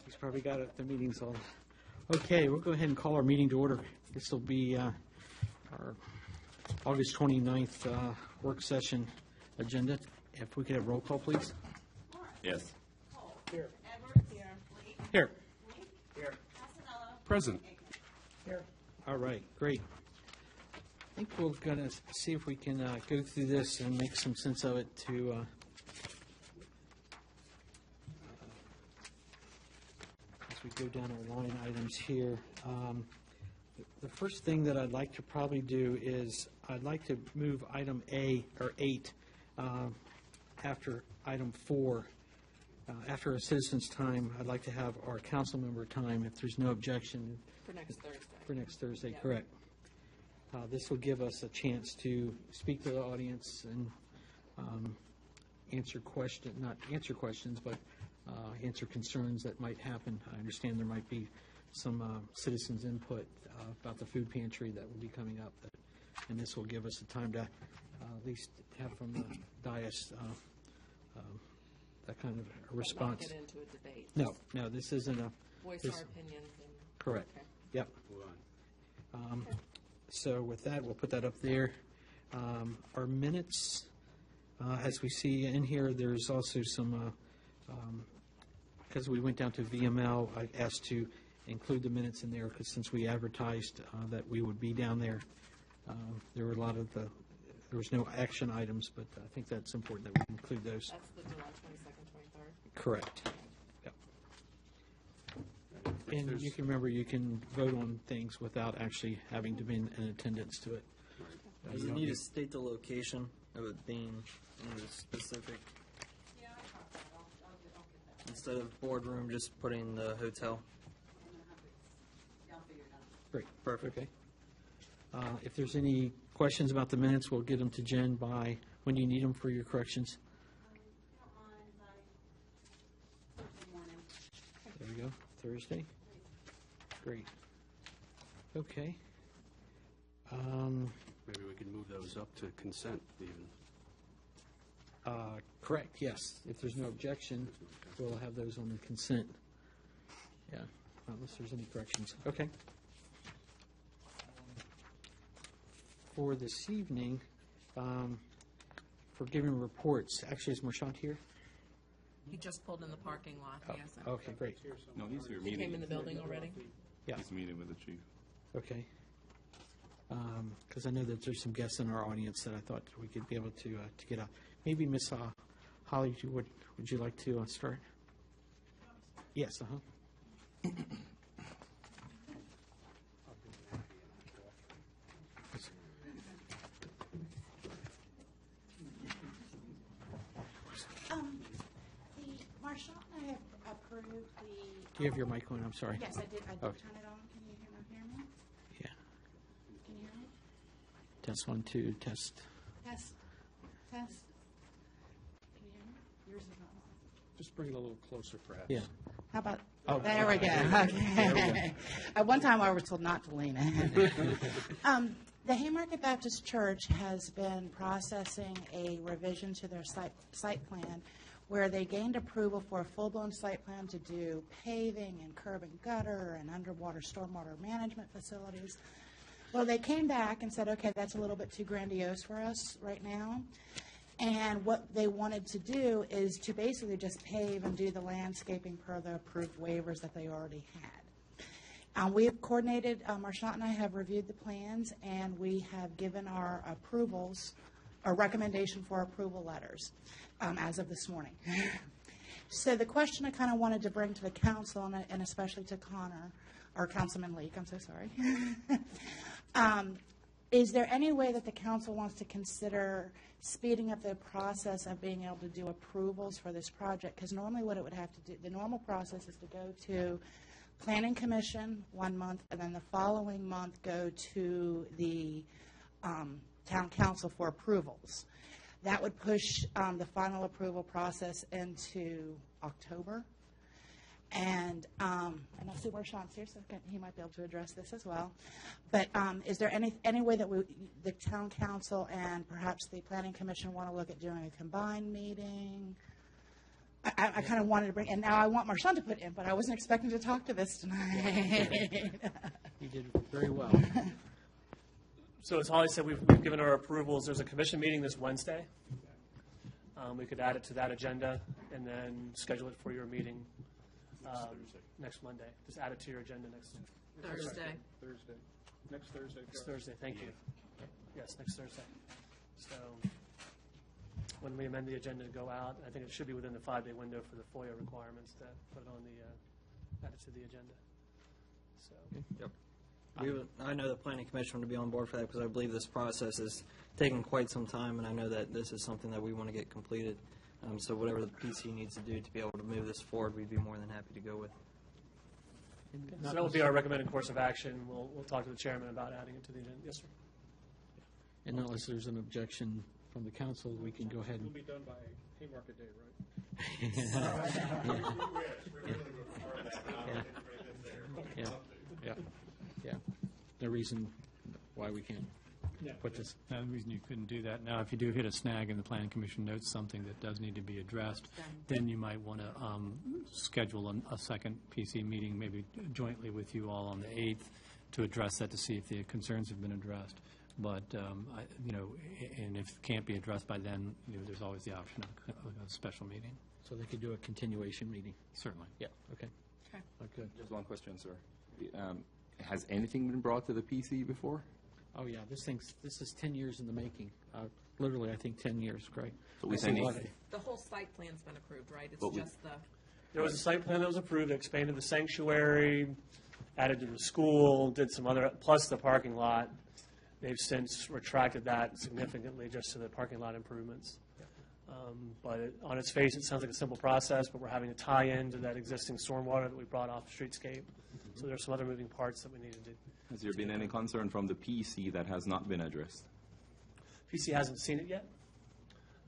He's probably got it, the meetings all. Okay, we'll go ahead and call our meeting to order. This will be our August 29th work session agenda. If we could have roll call, please. Yes. Here. Edwards. Here. Lee. Here. Lee. Here. Casanello. Present. Here. All right, great. I think we're going to see if we can go through this and make some sense of it to as we go down our line items here. The first thing that I'd like to probably do is I'd like to move item A, or 8, after item 4. After a citizen's time, I'd like to have our council member time, if there's no objection. For next Thursday. For next Thursday, Yeah. correct. This will give us a chance to speak to the audience and not answer questions, but answer concerns that might happen. I understand there might be some citizens' input about the food pantry that will be coming up, and this will give us a time to at least have from the dais that kind of a response. Not get into a debate. No, this isn't a. Voice this- our opinions. Correct. Okay. Yep. So with that, we'll put that up there. Our minutes, as we see in here, there's also some, because we went down to VML, I asked to include the minutes in there, because since we advertised that we would be down there, there were a lot of there was no action items, but I think that's important that we include those. That's the July 22nd, 23rd. Correct. Yep. And you can remember, you can vote on things without actually having to be in attendance to it. Does it need to state the location of it being in the specific? Instead of boardroom, just putting the hotel? Great. Perfect. Okay. If there's any questions about the minutes, we'll get them to Jen by, when do you need them for your corrections? There we go, Thursday. Great. Okay. Maybe we can move those up to consent even. Correct, yes. If there's no objection, we'll have those on the consent. Yeah, unless there's any corrections. Okay. For this evening, for giving reports, actually, is Marchant here? He just pulled in the parking lot. He hasn't. Okay, great. No, he's here He meeting. came in the building already? Yeah, He's meeting with the chief. okay. Because I know that there's some guests in our audience that I thought we could be able to get out. Maybe Miss Holly, would you like to start? Yes, The Marchant and I have approved the. Do you have your mic on? I'm sorry. Yes, I did. I did Okay. turn it on. Can you hear me? Yeah. Can you hear me? Test 1, 2, test. Test. Test. Can you hear me? Yours is not. Just bring it a little closer, perhaps. Yeah. How about? Oh, There we go. Okay. At one time, I was told not to lean in. The Haymarket Baptist Church has been processing a revision to their site plan where they gained approval for a full-blown site plan to do paving and curb and gutter and underwater stormwater management facilities. Well, they came back and said, okay, that's a little bit too grandiose for us right now. And what they wanted to do is to basically just pave and do the landscaping per the approved waivers that they already had. We have coordinated, Marchant and I have reviewed the plans, and we have given our approvals, a recommendation for approval letters as of this morning. So the question I kind of wanted to bring to the council, and especially to Connor, or Councilman Leake, I'm so sorry, is there any way that the council wants to consider speeding up the process of being able to do approvals for this project? Because normally what it would have to do, the normal process is to go to Planning Commission 1 month, and then the following month go to the Town Council for approvals. That would push the final approval process into October. And I see Marchant's here, so he might be able to address this as well. But is there any way that the Town Council and perhaps the Planning Commission want to look at doing a combined meeting? I kind of wanted to bring, and now I want Marshawn to put in, but I wasn't expecting to talk to this tonight. You did very well. So as Holly said, we've given our approvals. There's a commission meeting this Wednesday. We could add it to that agenda and then schedule it for your meeting next Monday. Just add it to your agenda next Thursday. Thursday. Next Thursday. Next Thursday, thank you. Yes, next Thursday. So when we amend the agenda to go out, I think it should be within the 5-day window for the FOIA requirements to put it on the, add it to the agenda. So, Yep. I know the planning commission would be on board for that because I believe this process is taking quite some time, and I know that this is something that we want to get completed. So whatever the PC needs to do to be able to move this forward, we'd be more than happy to go with. so that would be our recommended course of action. We'll talk to the chairman about adding it to the agenda. Yes, sir. And unless there's an objection from the council, we can go ahead It'll and, be done by Haymarket Day, right? yeah. No reason why we can't put this. No reason you couldn't do that. Now, if you do hit a snag and the planning commission notes something that does need to be addressed, then you might want to schedule a second PC meeting, maybe jointly with you all on the 8th, to address that to see if the concerns have been addressed. But, and if it can't be addressed by then, there's always the option of a special meeting. So they could do a continuation meeting. Certainly. Yeah, okay. Okay. Okay. Just one question, sir. Has anything been brought to the PC before? Oh, yeah, this is 10 years in the making. Literally, I think 10 years, Greg. So we That's a think- lot. The whole site plan's been approved, right? It's But we- just the, There was a site plan that was approved, expanded the sanctuary, added to the school, did some other, plus the parking lot. They've since retracted that significantly just to the parking lot improvements. But on its face, it sounds like a simple process, but we're having to tie into that existing stormwater that we brought off the streetscape. So there's some other moving parts that we need to do. Has there been any concern from the PC that has not been addressed? PC hasn't seen it yet.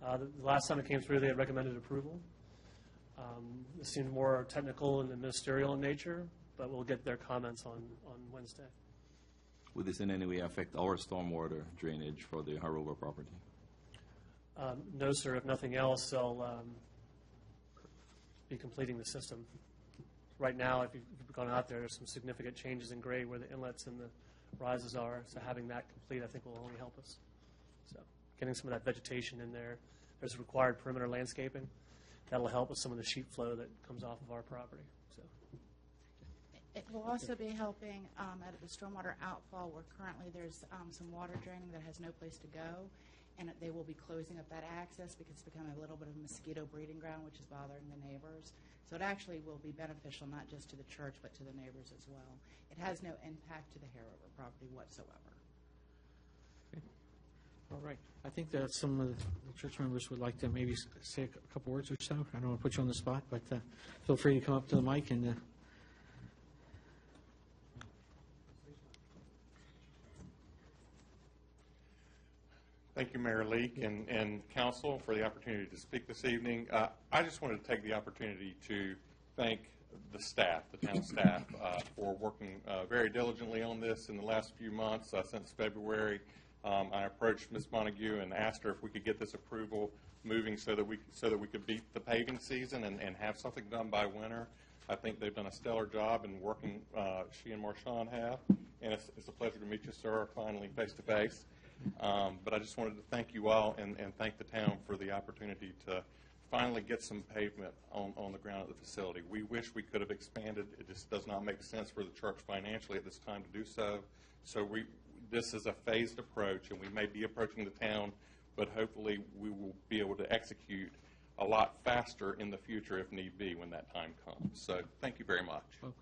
The last time it came through, they had recommended approval. It seemed more technical and ministerial in nature, but we'll get their comments on Wednesday. Would this in any way affect our stormwater drainage for the Harover property? No, sir. If nothing else, they'll be completing the system. Right now, if you've gone out there, there's some significant changes in grade where the inlets and the rises are. So having that complete, I think, will only help us. So getting some of that vegetation in there. There's required perimeter landscaping. That'll help with some of the sheet flow that comes off of our property. So It will also be helping at the stormwater outfall where currently there's some water draining that has no place to go, and they will be closing up that access because it's become a little bit of a mosquito breeding ground, which is bothering the neighbors. So it actually will be beneficial not just to the church but to the neighbors as well. It has no impact to the Harover property whatsoever. All right. I think that some of the church members would like to maybe say a couple words or so. I don't want to put you on the spot, but feel free to come up to the mic and Thank you, Mayor Leake and council for the opportunity to speak this evening. I just wanted to take the opportunity to thank the staff, the town staff, for working very diligently on this in the last few months. Since February, I approached Ms. Montague and asked her if we could get this approval moving so that we could beat the paving season and have something done by winter. I think they've done a stellar job in working, she and Marshawn have, and it's a pleasure to meet you, sir, finally face-to-face. But I just wanted to thank you all and thank the town for the opportunity to finally get some pavement on the ground of the facility. We wish we could have expanded. It just does not make sense for the church financially at this time to do so. So this is a phased approach, and we may be approaching the town, but hopefully we will be able to execute a lot faster in the future if need be when that time comes. So thank you very much. well,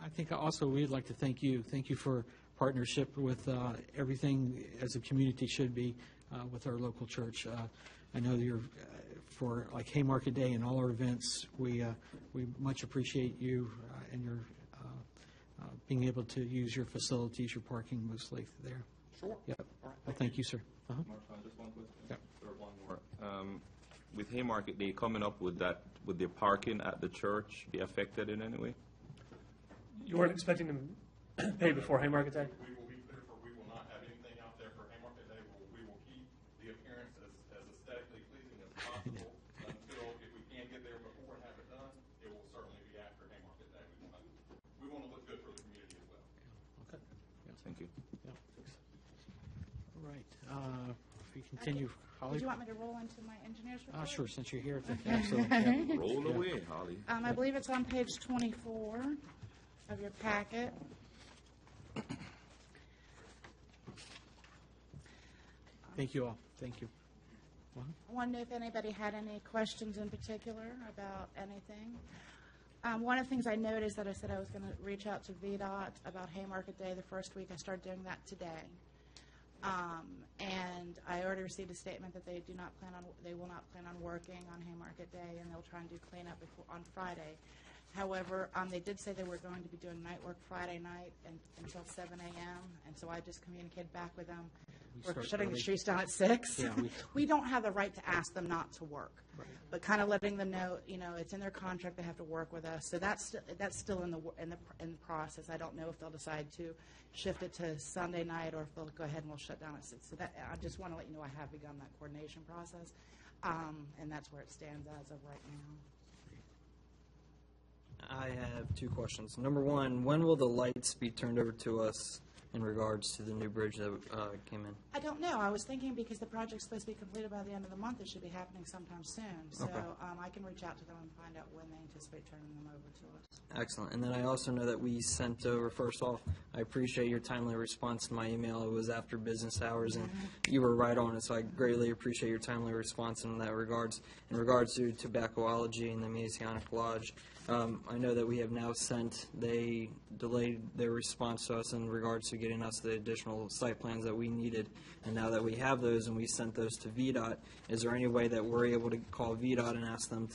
I think also we'd like to thank you. Thank you for partnership with everything as a community should be with our local church. I know you're for like Haymarket Day and all our events. We much appreciate you and your being able to use your facilities, your parking mostly there. Sure. Yep. Well, thank you, sir. Marshawn, just one question. Yep. Sir, one more. With Haymarket Day coming up, would the parking at the church be affected in any way? you weren't expecting them paid before Haymarket Day? We will be clear for, we will not have anything out there for Haymarket Day. We will keep the appearance as aesthetically pleasing as possible until, if we can't get there beforehand, right. If we continue, Holly? Did you want me to roll into my engineer's report? Sure, since you're here. Absolutely. Yeah. Roll away, Holly. I believe it's on page 24 of your packet. Thank you all. Thank you. I wanted to know if anybody had any questions in particular about anything. One of the things I noticed that I said I was going to reach out to VDOT about Haymarket Day the first week. I started doing that today. And I already received a statement that they will not plan on working on Haymarket Day, and they'll try and do cleanup on Friday. However, they did say they were going to be doing night work Friday night until 7 a.m., and so I just communicated back with them. We're start shutting early. the streets down at 6. Yeah, we don't have the right to ask them not to work, Right. but kind of letting them know, it's in their contract, they have to work with us. So that's still in the process. I don't know if they'll decide to shift it to Sunday night or if they'll go ahead and we'll shut down at 6. So that I just want to let you know I have begun that coordination process, and that's where it stands as of right now. I have two questions. Number one, when will the lights be turned over to us in regards to the new bridge that came in? I don't know. I was thinking because the project's supposed to be completed by the end of the month, it should be happening sometime soon. So Okay. I can reach out to them and find out when they anticipate turning them over to us. Excellent. And then I also know that we sent over, first off, I appreciate your timely response to my email. It was after business hours, and you were right on it, so I greatly appreciate your timely response in that regards. In regards to Tobaccoology and the Messianic Lodge, I know that we have now they delayed their response to us in regards to getting us the additional site plans that we needed. And now that we have those and we sent those to VDOT, is there any way that we're able to call VDOT and ask them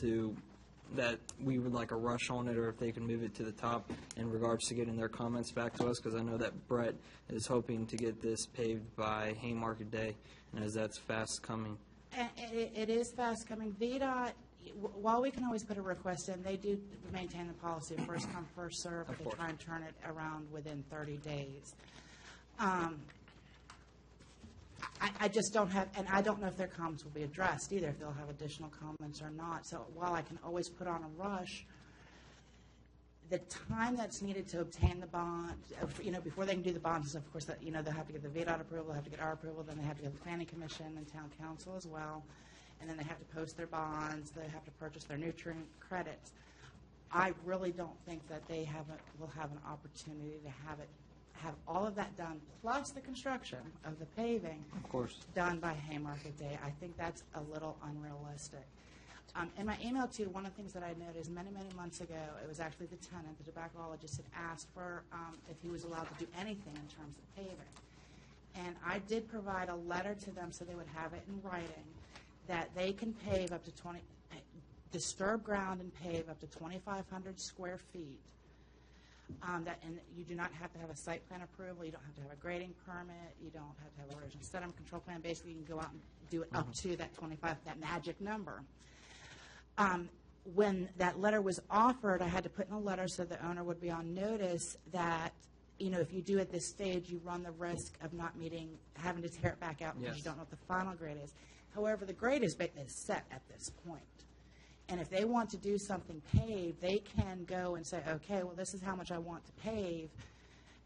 that we would like a rush on it, or if they can move it to the top in regards to getting their comments back to us? Because I know that Brett is hoping to get this paved by Haymarket Day, and as that's fast coming. It is fast coming. VDOT, while we can always put a request in, they do maintain the policy of first come, first serve, but Of they course. try and turn it around within 30 days. I just don't have, and I don't know if their comments will be addressed either, if they'll have additional comments or not. So while I can always put on a rush, the time that's needed to obtain the bond, before they can do the bonds, is of course that, they'll have to get the VDOT approval, they'll have to get our approval, then they have to get the planning commission and town council as well, and then they have to post their bonds, they have to purchase their nutrient credits. I really don't think that will have an opportunity to have all of that done, plus the construction of the paving Of course. done by Haymarket Day. I think that's a little unrealistic. In my email, too, one of the things that I noticed many, many months ago, it was actually the tenant, the tobaccologist, had asked for if he was allowed to do anything in terms of paving. And I did provide a letter to them so they would have it in writing that they can pave up to disturb ground and pave up to 2,500 square feet. And you do not have to have a site plan approval, you don't have to have a grading permit, you don't have to have a erosion sediment control plan. Basically, you can go out and do it up to that 25, that magic number. When that letter was offered, I had to put in a letter so the owner would be on notice that, if you do at this stage, you run the risk of not having to tear it back out because you Yes. don't know what the final grade is. However, the grade is set at this point. And if they want to do something paved, they can go and say, okay, well, this is how much I want to pave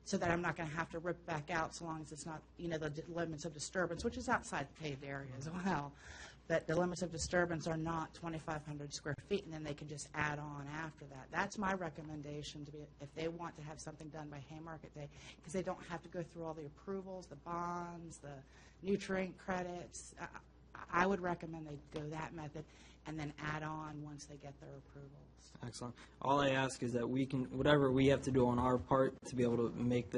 so that I'm not going to have to rip back out so long as it's not, the limits of disturbance, which is outside the paved area as well. But the limits of disturbance are not 2,500 square feet, and then they can just add on after that. That's my recommendation if they want to have something done by Haymarket Day, because they don't have to go through all the approvals, the bonds, the nutrient credits. I would recommend they go that method and then add on once they get their approvals. Excellent. All I ask is that we can, whatever we have to do on our part to be able to make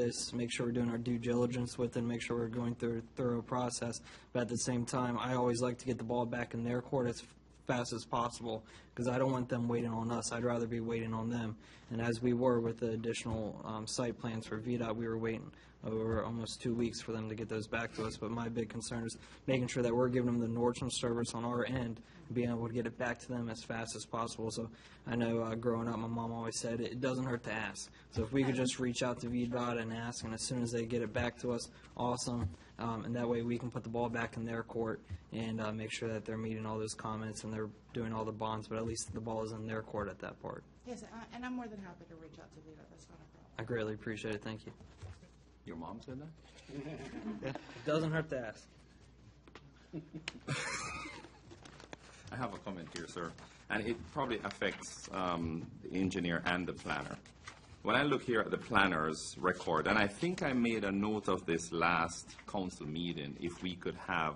sure we're doing our due diligence with it, and make sure we're going through a thorough process. But at the same time, I always like to get the ball back in their court as fast as possible, because I don't want them waiting on us. I'd rather be waiting on them. And as we were with the additional site plans for VDOT, we were waiting over almost 2 weeks for them to get those back to us. But my big concern is making sure that we're giving them the Nordstrom service on our end, and being able to get it back to them as fast as possible. So I know growing up, my mom always said it doesn't hurt to ask. So if we could just reach out to VDOT and ask, and as soon as they get it back to us, awesome. And that way we can put the ball back in their court and make sure that they're meeting all those comments and they're doing all the bonds, but at least the ball is in their court at that part. Yes, and I'm more than happy to reach out to VDOT. That's not a problem. I greatly appreciate it. Thank you. Your mom said that? It doesn't hurt to ask. I have a comment here, sir, and it probably affects the engineer and the planner. When I look here at the planner's record, and I think I made a note of this last council meeting, if we could have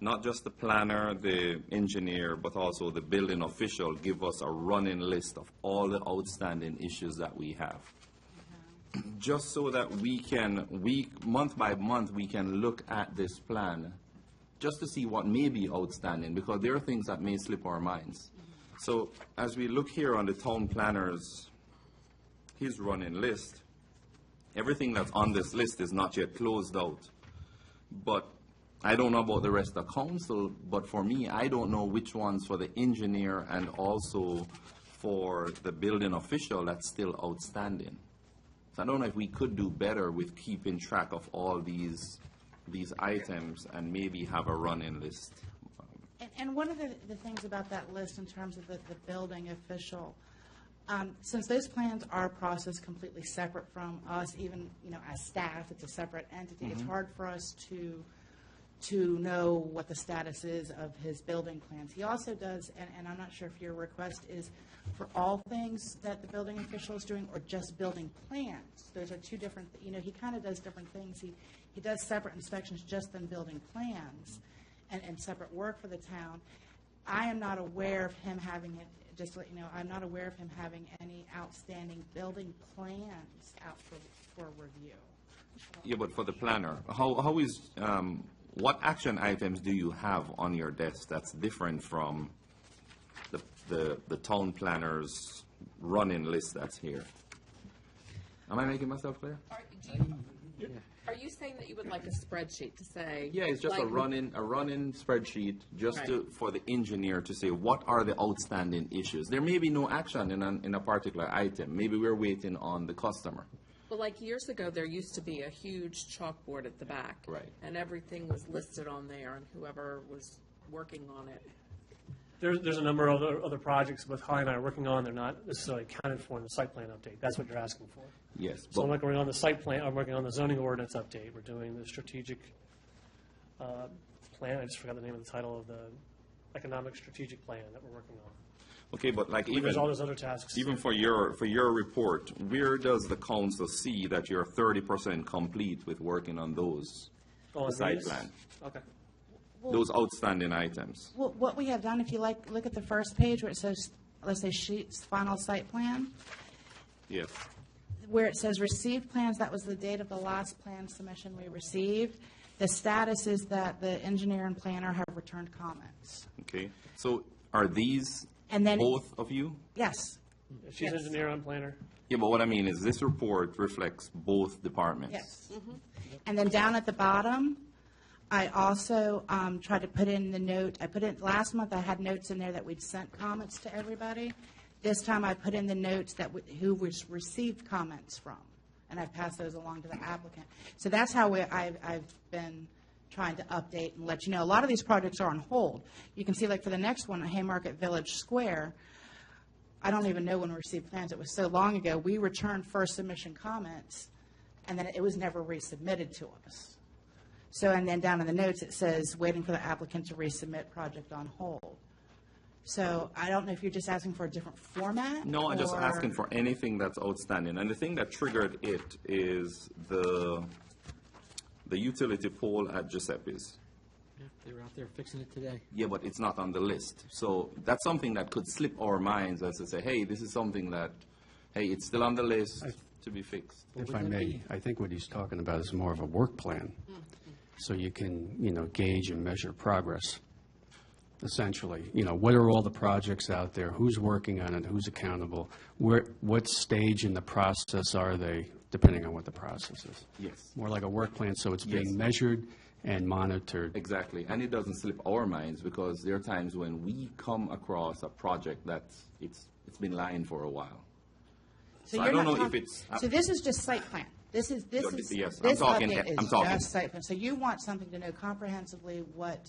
not just the planner, the engineer, but also the building official give us a running list of all the outstanding issues that we have. Just so that we can, month by month, we can look at this plan just to see what may be outstanding, because there are things that may slip our minds. So as we look here on the town planner's, his running list, everything that's on this list is not yet closed out. But I don't know about the rest of the council, but for me, I don't know which ones for the engineer and also for the building official that's still outstanding. So I don't know if we could do better with keeping track of all these items and maybe have a running list. And one of the things about that list in terms of the building official, since those plans are processed completely separate from us, even, as staff, it's a separate entity, it's hard for us to know what the status is of his building plans. He also does, and I'm not sure if your request is for all things that the building official is doing or just building plans. Those are two different, he kind of does different things. He does separate inspections just than building plans and separate work for the town. I am not aware of him having it, just to let you know, I'm not aware of him having any outstanding building plans out for review. Yeah, but for the planner, how is, what action items do you have on your desk that's different from the town planner's running list that's here? Am I making myself clear? Are you saying that you would like a spreadsheet to say? Yeah, it's just like, a running spreadsheet just for the engineer to say what are the outstanding issues. There may be no action in a particular item. Maybe we're waiting on the customer. Well, like years ago, there used to be a huge chalkboard at the back. Right. And everything was listed on there, and whoever was working on it. There's a number of other projects both Holly and I are working on. They're not necessarily accounted for in the site plan update. That's what you're asking for. Yes. So I'm working on the site plan. I'm working on the zoning ordinance update. We're doing the strategic plan. I just forgot the name of the title of the economic strategic plan that we're working on. Okay, but like There's all those other tasks. even for your report, where does the council see that you're 30% complete with working on those On site these? plan, Okay. those outstanding items? Well, what we have done, if you look at the first page where it says, let's say sheets, final site plan, Yes. where it says received plans, that was the date of the last plan submission we received. The status is that the engineer and planner have returned comments. Okay. So are these And then- both of you? Yes, She's Yes. engineer, I'm planner. Yeah, but what I mean is this report reflects both departments. yes. And then down at the bottom, I also tried to put in the note, last month I had notes in there that we'd sent comments to everybody. This time I put in the notes that who was received comments from, and I've passed those along to the applicant. So that's how I've been trying to update and let you know. A lot of these projects are on hold. You can see, like, for the next one, Haymarket Village Square, I don't even know when we received plans. It was so long ago. We returned first submission comments, and then it was never resubmitted to us. So, and then down in the notes, it says, waiting for the applicant to resubmit, project on hold. So I don't know if you're just asking for a different format? No, I'm just or- asking for anything that's outstanding. And the thing that triggered it is the utility pole at Giuseppe's. Yeah, they were out there fixing it today. Yeah, but it's not on the list. So that's something that could slip our minds as to say, hey, this is something that, hey, it's still on the list to be fixed. If I may, I think what he's talking about is more of a work plan. So you can, gauge and measure progress, essentially. What are all the projects out there? Who's working on it? Who's accountable? What stage in the process are they, depending on what the process is? Yes. More like a work plan, so it's Yes. being measured and monitored. Exactly. And it doesn't slip our minds because there are times when we come across a project that's it's been lying for a while. So I you're don't not know if talk- it's So this is just site plan. This is, Yes, I'm this talking- update I'm is talking. just site plan. So you want something to know comprehensively what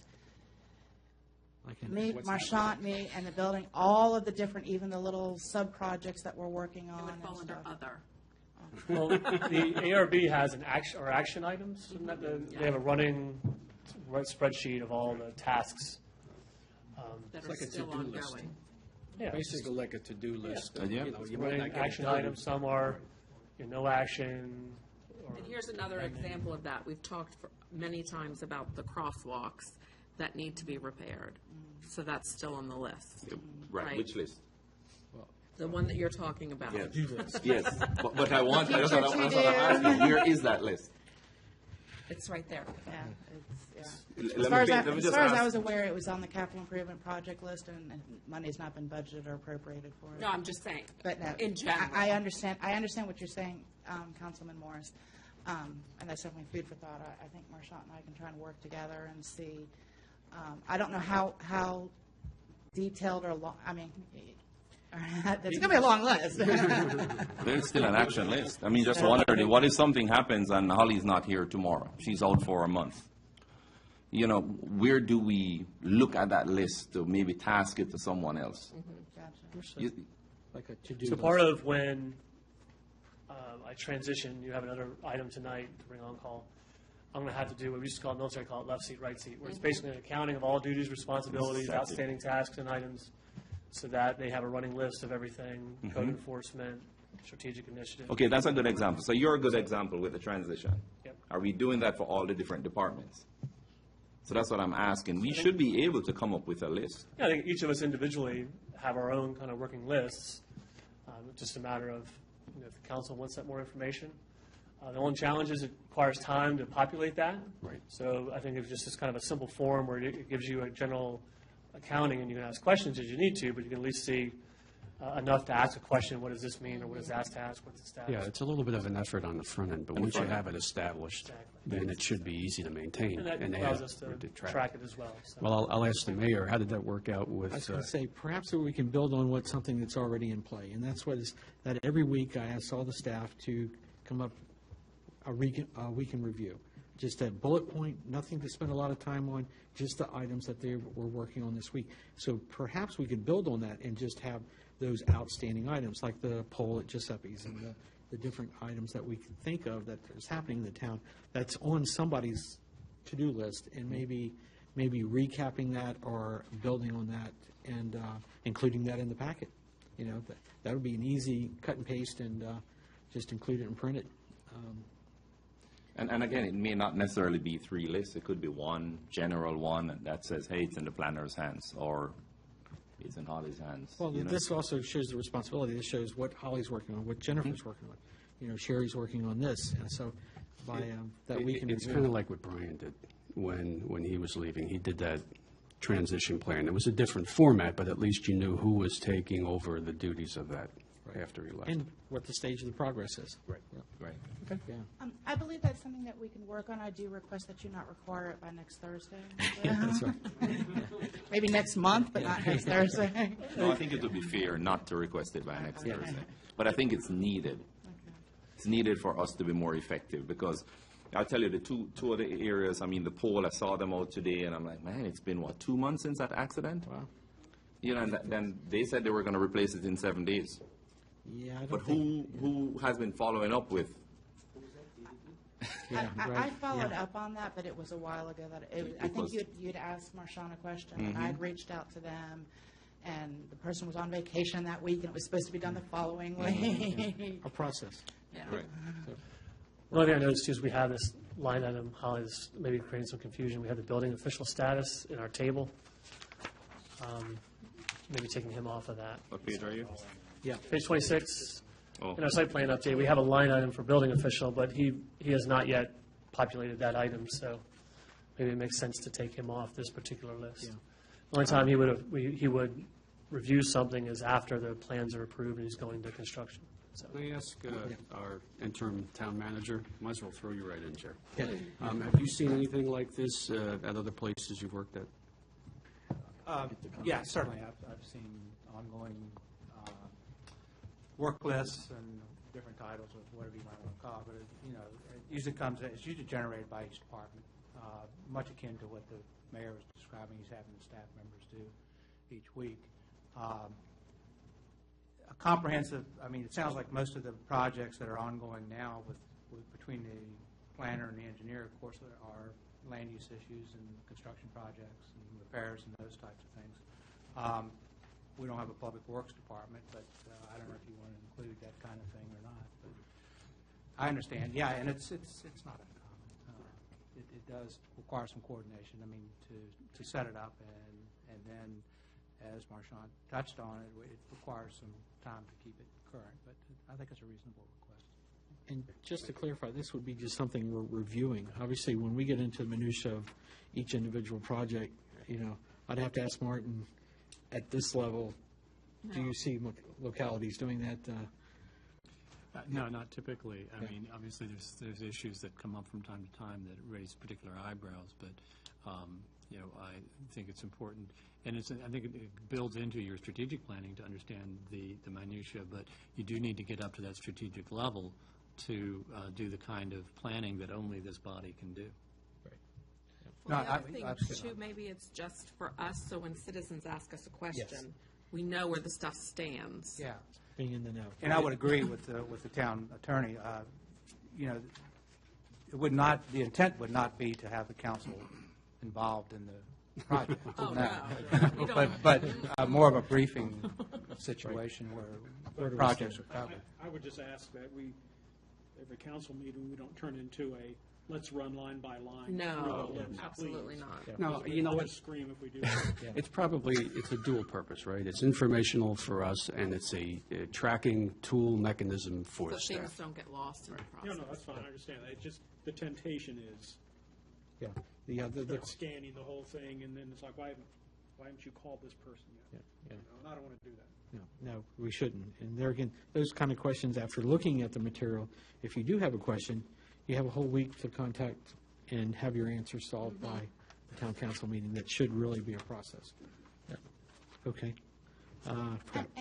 me, Marchant, me, and the building, all of the different, even the little sub-projects that we're working on It would and fall under stuff. other. Well, the ARB has an action items, isn't that they have a running spreadsheet of all the tasks. That are like a still to-do list. ongoing. Yeah, Basically like a to-do list. Yeah. You know, you might running not get it action done. items, some are, no action. Or, And here's another example of that. We've talked many times about the crosswalks that need to be repaired. So that's still on the list. Right, which list? The one that you're talking about. Yes, but I want, that's what I'm asking, where is that list? It's right there. Yeah, it's, yeah. Let As me far as, fin- I, let me as just far as I ask- was aware, it was on the capital improvement project list, and money's not been budgeted or appropriated for it. No, I'm just saying. But no, In general. I understand. I understand what you're saying, Councilman Morris, and that's definitely food for thought. I think Marchant and I can try and work together and see. I don't know how detailed or long. I mean, it's going to be a long list. There's still an action list. I mean, just wondering, what if something happens and Holly's not here tomorrow? She's out for a month. You know, where do we look at that list to maybe task it to someone else? Gotcha. You- Like a to-do So list. part of when I transition, you have another item tonight to bring on call. I'm going to have to do what we used to call, military call it left seat, right seat, where it's basically an accounting of all duties, responsibilities, Exactly. outstanding tasks and items, so that they have a running list of everything, code enforcement, strategic initiative. Okay, that's a good example. So you're a good example with the transition. Yep. Are we doing that for all the different departments? So that's what I'm asking. We should be able to come up with a list. Yeah, I think each of us individually have our own kind of working lists. It's just a matter of, if the council wants that more information. The only challenge is it requires time to populate that. Right. So I think it's just this kind of a simple form where it gives you a general accounting, and you can ask questions as you need to, but you can at least see enough to ask a question, what does this mean, or what does that task, what's the status? Yeah, it's a little bit of an effort on the front end, but once you have it established, then it should be easy to maintain And that and allows add us to or detract. track it as well. So. Well, I'll ask the mayor, how did that work out with? I was going to say, perhaps we can build on what something that's already in play, and that's what is, that every week I ask all the staff to come up a week in review. Just a bullet point, nothing to spend a lot of time on, just the items that they were working on this week. So perhaps we could build on that and just have those outstanding items, like the poll at Giuseppe's and the different items that we can think of that is happening in the town that's on somebody's to-do list, and maybe recapping that or building on that and including that in the packet. That would be an easy cut and paste and just include it and print it. And again, it may not necessarily be 3 lists. It could be one, general one, that says, hey, it's in the planner's hands, or it's in Holly's hands. Well, you know? this also shows the responsibility. This shows what Holly's working on, what Jennifer's working on. Sherry's working on this, and so by that we can. It's kind of like what Brian did when he was leaving. He did that transition plan. It was a different format, but at least you knew who was taking over the duties of that after he left. And what the stage of the progress is. Right. Right. Yeah. I believe that's something that we can work on. I do request that you not require it by next Thursday. That's right. Maybe next month, but not next Thursday. No, I think it would be fair not to request it by next Thursday. But I think it's needed. It's needed for us to be more effective, because I'll tell you the two other areas, I mean, the poll, I saw them out today, and I'm like, man, it's been, 2 months since that accident? Wow. And then they said they were going to replace it in 7 days. Yeah, I don't But think. who has been following up with? Yeah, I right. followed Yeah. up on that, but it was a while ago that I It think was- you'd asked Marchant a question, and I'd reached out to them, and the person was on vacation that week, and it was supposed to be done the following week. A process. Right. One thing I noticed too is we have this line item, Holly, that's maybe creating some confusion. We have the building official status in our table. Maybe taking him off of that. What page are you? Yeah. Page 26, Oh. in our site plan update, we have a line item for building official, but he has not yet populated that item, so maybe it makes sense to take him off this particular list. Yeah. The only time he would review something is after the plans are approved and he's going to construction. So. Can I ask our interim town manager, might as well throw you right in, Chair. Yeah. Have you seen anything like this at other places you've worked at? Yeah, certainly. I've seen ongoing work lists and different titles of whatever you might want to call it. But it usually it's usually generated by each department, much akin to what the mayor was describing. He's having the staff members do each week. a comprehensive, I mean, it sounds like most of the projects that are ongoing now between the planner and the engineer, of course, there are land use issues and construction projects and repairs and those types of things. We don't have a public works department, but I don't know if you want to include that kind of thing or not. But I understand, yeah, and it's not uncommon. It does require some coordination. I mean, to set it up, and then, as Marchand touched on, it requires some time to keep it current. But I think it's a reasonable request. And just to clarify, this would be just something we're reviewing. Obviously, when we get into the minutia of each individual project, I'd have to ask Martin, at this level, do you see localities doing that? No, not typically. I mean, obviously, there's issues that come up from time to time that raise particular eyebrows, but, I think it's important. And I think it builds into your strategic planning to understand the minutia, but you do need to get up to that strategic level to do the kind of planning that only this body can do. Well, the other thing, too, maybe it's just for us, so when citizens ask us a question, we know where the stuff stands. Yeah. Being in the know. And I would agree with the town attorney. It would not, the intent would not be to have the council involved in the project. Oh, no. But more of a briefing situation where projects are covered. I would just ask that every council meeting, we don't turn into a let's run line by line. No, Please. absolutely not. No, you know I'll what? just scream if we do. It's a dual purpose, right? It's informational for us, and it's a tracking tool mechanism for So the staff. things don't get lost in the process. No, that's fine, I understand that. It's just the temptation is The scanning the whole thing, and then it's like, why haven't you called this person yet? And I don't want to do that. No, we shouldn't. And there again, those kind of questions, after looking at the material, if you do have a question, you have a whole week to contact and have your answer solved by the town council meeting. That should really be a process. Okay. And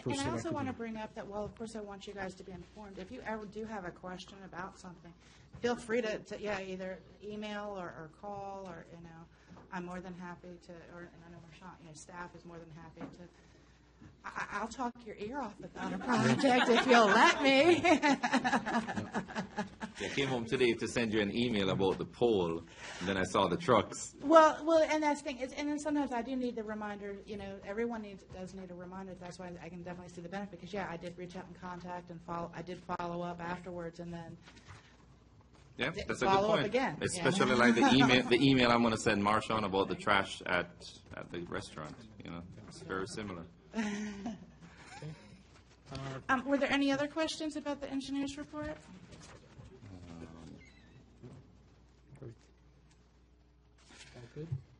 I also want to bring up that, well, of course, I want you guys to be informed. If you ever do have a question about something, feel free to either email or call, or, I'm more than happy to, and I know Marchand, staff is more than happy to. I'll talk your ear off about a project if you'll let me. I came home today to send you an email about the pole, and then I saw the trucks. Well, and that's the thing. And then sometimes I do need the reminder. Everyone does need a reminder. That's why I can definitely see the benefit. Because I did reach out and contact and follow. I did follow up afterwards, and then Yeah, that's a good follow up point. again. Especially like the email I'm going to send Marchand about the trash at the restaurant. It's very similar. Were there any other questions about the engineer's report?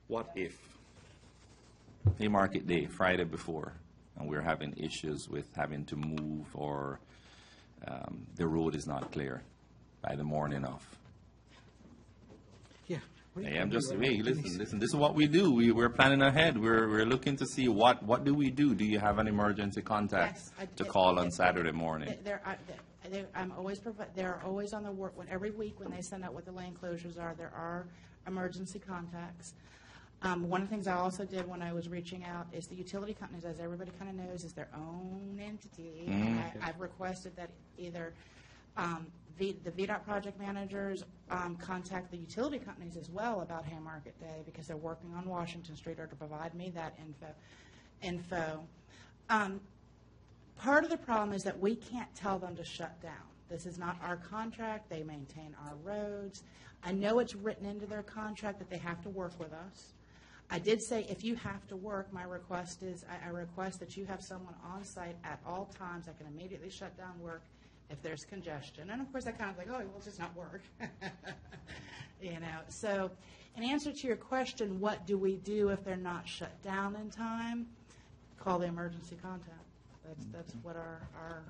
What if Haymarket Day, Friday before, and we're having issues with having to move, or the road is not clear by the morning of? Yeah. Hey, listen, this is what we do. We're planning ahead. We're looking to see what do we do? Do you have an emergency contact to call on Saturday morning? I'm always they're always on the work. Every week when they send out what the lane closures are, there are emergency contacts. One of the things I also did when I was reaching out is the utility companies, as everybody kind of knows, is their own entity. I've requested that either the VDOT project managers contact the utility companies as well about Haymarket Day, because they're working on Washington Street, or to provide me that info. Part of the problem is that we can't tell them to shut down. This is not our contract. They maintain our roads. I know it's written into their contract that they have to work with us. I did say, if you have to work, my request is, I request that you have someone on site at all times that can immediately shut down work if there's congestion. And of course, I kind of like, well, it's just not work. So in answer to your question, what do we do if they're not shut down in time? Call the emergency contact. That's what our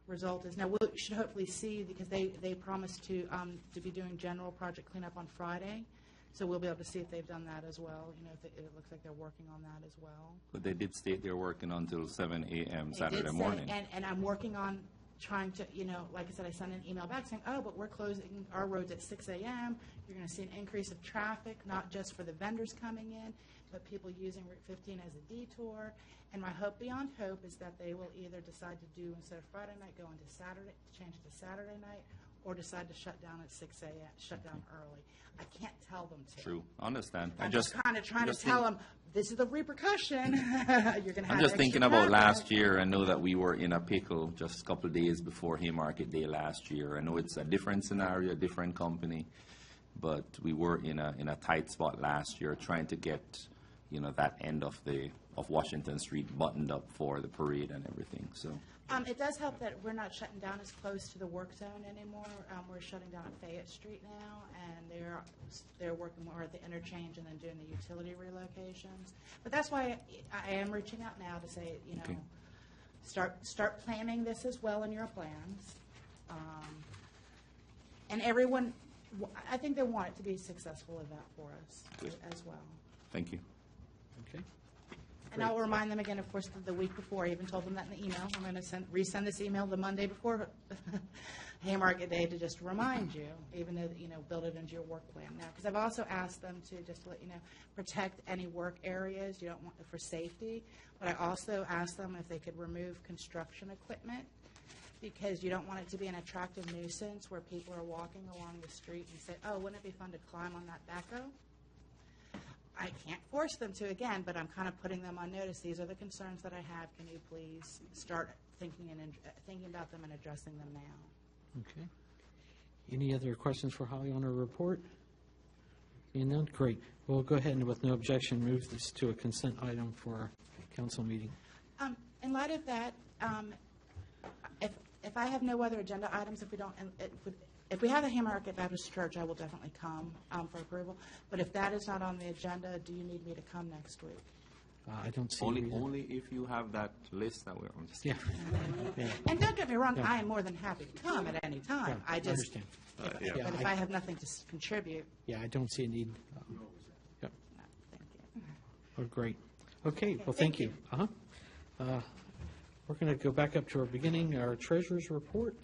result is. Now, we should hopefully see, because they promised to be doing general project cleanup on Friday. So we'll be able to see if they've done that as well. If it looks like they're working on that as well. But they did state they're working until 7 a.m. They Saturday did say, morning. and I'm working on trying to, like I said, I sent an email back saying, but we're closing our roads at 6 a.m. You're going to see an increase of traffic, not just for the vendors coming in. but people using Route 15 as a detour. And my hope beyond hope is that they will either decide to do, instead of Friday night, go into Saturday, change it to Saturday night, or decide to shut down at 6 a.m., shut down early. I can't tell them to. True, understand. I'm just kind of trying to tell them, this is the repercussion. You're going to have I'm just extra thinking about traffic. last year. I know that we were in a pickle just a couple of days before Haymarket Day last year. I know it's a different scenario, a different company, but we were in a tight spot last year trying to get, that end of Washington Street buttoned up for the parade and everything. So It does help that we're not shutting down as close to the work zone anymore. We're shutting down at Fayette Street now, and they're working more at the interchange and then doing the utility relocations. But that's why I am reaching out now to say, Okay. start planning this as well in your plans. And everyone, I think they want it to be a successful event for us as well. thank you. Okay. And I'll remind them again, of course, the week before. I even told them that in the email. I'm going to resend this email the Monday before Haymarket Day to just remind you, even though, build it into your work plan now. Because I've also asked them to, just to let you know, protect any work areas you don't want for safety. But I also asked them if they could remove construction equipment, because you don't want it to be an attractive nuisance where people are walking along the street and say, oh, wouldn't it be fun to climb on that backhoe? I can't force them to again, but I'm kind of putting them on notice. These are the concerns that I have. Can you please start thinking about them and addressing them now? Okay. Any other questions for Holly on her report? Seeing none? Great. We'll go ahead and, with no objection, move this to a consent item for our council meeting. In light of that, if I have no other agenda items, if we have the Haymarket Baptist Church, I will definitely come for approval. But if that is not on the agenda, do you need me to come next week? I don't see a reason. Only if you have that list that we're on. Yeah. Yeah. And don't get me wrong, Yeah. I am more than happy to come at any time. Yeah, I just, understand. but Yeah, if I have nothing to contribute, Yeah, I don't see a need. Yep. no, thank you. Oh, great. Okay, well, thank you. We're going to go back up to our beginning, our treasurer's report.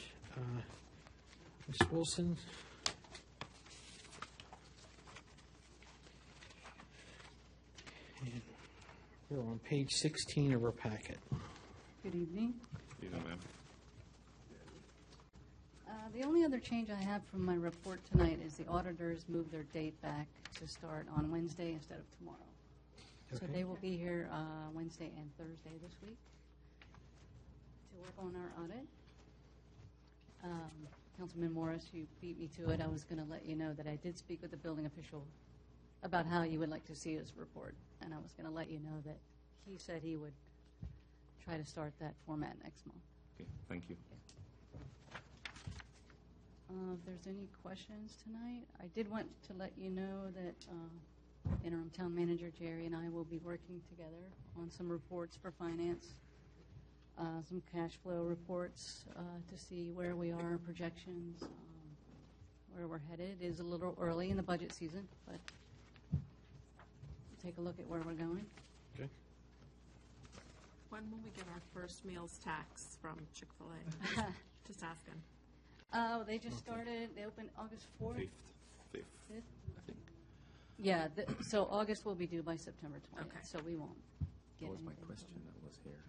Ms. Wilson. And we're on page 16 of our packet. Good evening. Even, ma'am. The only other change I have from my report tonight is the auditors moved their date back to start on Wednesday instead of tomorrow. So Okay. they will be here Wednesday and Thursday this week to work on our audit. Councilman Morris, you beat me to it. I was going to let you know that I did speak with the building official about how you would like to see his report, and I was going to let you know that he said he would try to start that format next month. Okay, thank you. If there's any questions tonight, I did want to let you know that interim town manager Jerry and I will be working together on some reports for finance, some cash flow reports to see where we are, projections, where we're headed. It is a little early in the budget season, but take a look at where we're going. Okay. When will we get our first meals tax from Chick-fil-A? Just asking. Oh, they just started, they opened August 4th? Fifth, Fifth? I think. Yeah, so August will be due by September 20th, Okay. so we won't get That was my anything. question that was here.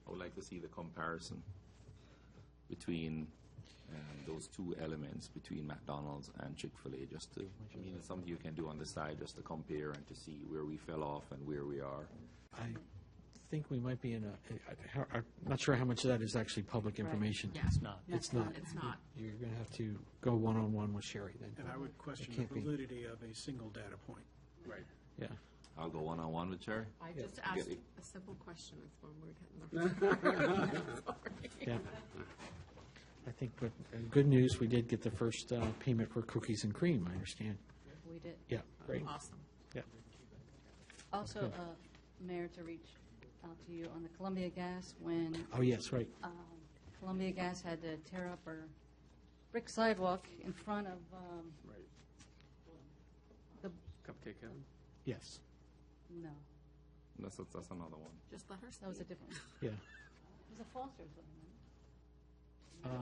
I would like to see the comparison between those two elements, between McDonald's and Chick-fil-A, just to, it's something you can do on the side, just to compare and to see where we fell off and where we are. I think we might be in I'm not sure how much of that is actually public information. Yeah. It's not. It's not. It's not. You're going to have to go one-on-one with Sherry then. And I would question It the can't be. validity of a single data point. Right. Yeah. I'll go one-on-one with Cherry. I just Get asked it. a simple question when we're getting the. Yeah. I think, but good news, we did get the first payment for cookies and cream, I understand. We did. Yeah, great. Awesome. Yeah. Also, Mayor, to reach out to you on the Columbia Gas, when Oh, yes, right. Columbia Gas had to tear up our brick sidewalk in front of the, Cupcake Heaven? Yes. no, That's another one. Just let her speak. that was a different one. Yeah. It was a Foster's one,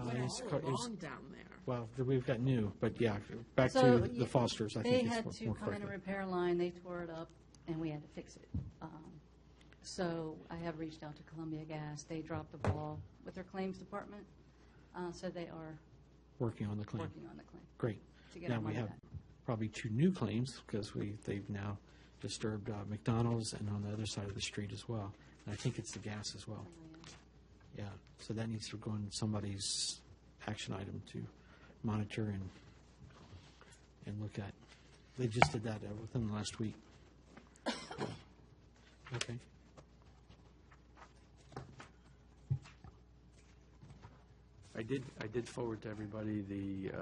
right? It's All co- it's- along down there. Well, we've got new, but yeah, back So to the Fosters, I They think had it's to more come in and correctly. repair a line, they tore it up, and we had to fix it. So I have reached out to Columbia Gas. They dropped the ball with their claims department, so they are Working on the claim. working on the claim Great. to get Now our we money have back. probably 2 new claims because they've now disturbed McDonald's and on the other side of the street as well. And I think it's the gas as well. Yeah, so that needs to go in somebody's action item to monitor and look at. They just did that within the last week. Okay. I did forward to everybody the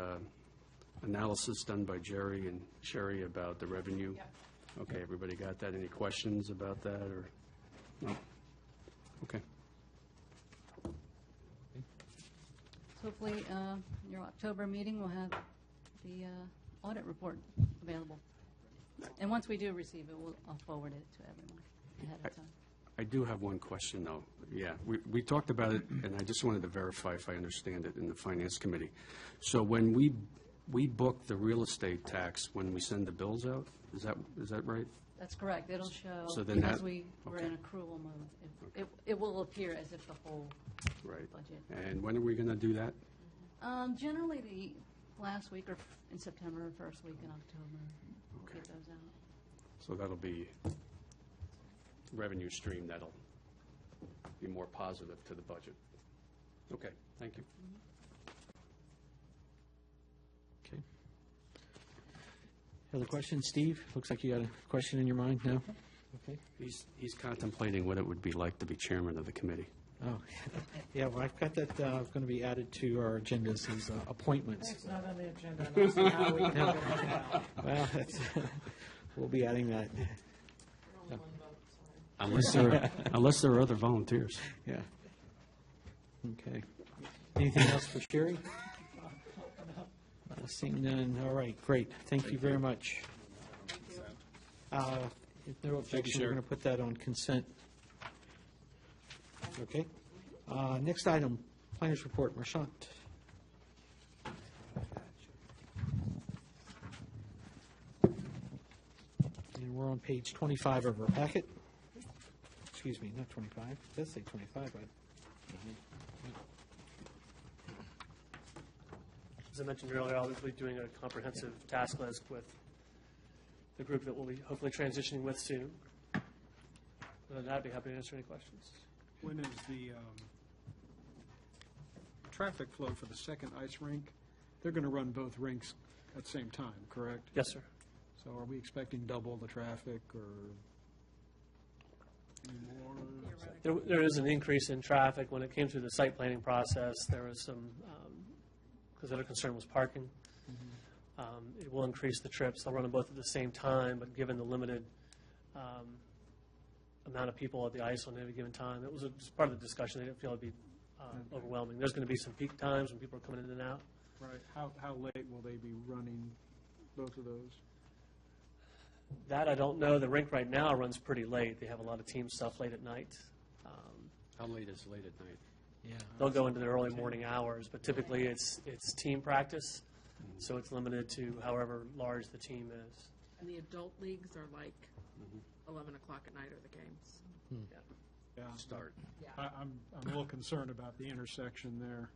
analysis done by Jerry and Sherry about the revenue. Okay, everybody got that? Any questions about that, or? No? Okay. Hopefully, your October meeting will have the audit report available. And once we do receive it, I'll forward it to everyone ahead of time. I do have one question, though. Yeah, we talked about it, and I just wanted to verify if I understand it in the Finance Committee. So when we book the real estate tax when we send the bills out, is that right? That's correct. It'll show, So then because that- we're okay. in accrual mode. It will appear as if the whole Right. budget. And when are we going to do that? Generally, the last week or in September, or first week in October, we'll Okay. get those out. So that'll be revenue stream that'll be more positive to the budget. Okay, thank you. Okay. Other questions? Steve, looks like you got a question in your mind now? Okay. He's contemplating what it would be like to be chairman of the committee. Oh, yeah, well, I've got that going to be added to our agendas, these appointments. It's not on the agenda. I don't see how we can No. get it out. Well, we'll be adding that, Unless there are other volunteers. yeah. Okay. Anything else for Sherry? Seeing none, all right, great, thank you very much. If no objection, we're going to put that on consent. Okay. Next item, planners report, Marchant. And we're on page 25 of our packet. Excuse me, not 25, it does say 25, but As I mentioned earlier, I'll be doing a comprehensive task list with the group that we'll be hopefully transitioning with soon. Other than that, I'd be happy to answer any questions. When is the traffic flow for the second ice rink? They're going to run both rinks at the same time, correct? Yes, sir. So are we expecting double the traffic or more? There is an increase in traffic. When it came through the site planning process, there was some, because the other concern was parking. It will increase the trips. They'll run them both at the same time, but given the limited amount of people at the ice on any given time, it was just part of the discussion. They didn't feel it'd be overwhelming. There's going to be some peak times when people are coming in and out. Right. How late will they be running both of those? That I don't know. The rink right now runs pretty late. They have a lot of team stuff late at night. How late is late at night? yeah. They'll go into the early morning hours, but typically it's team practice, so it's limited to however large the team is. And the adult leagues are like 11 o'clock at night are the games. Yeah. Start. I'm a little concerned about the intersection there.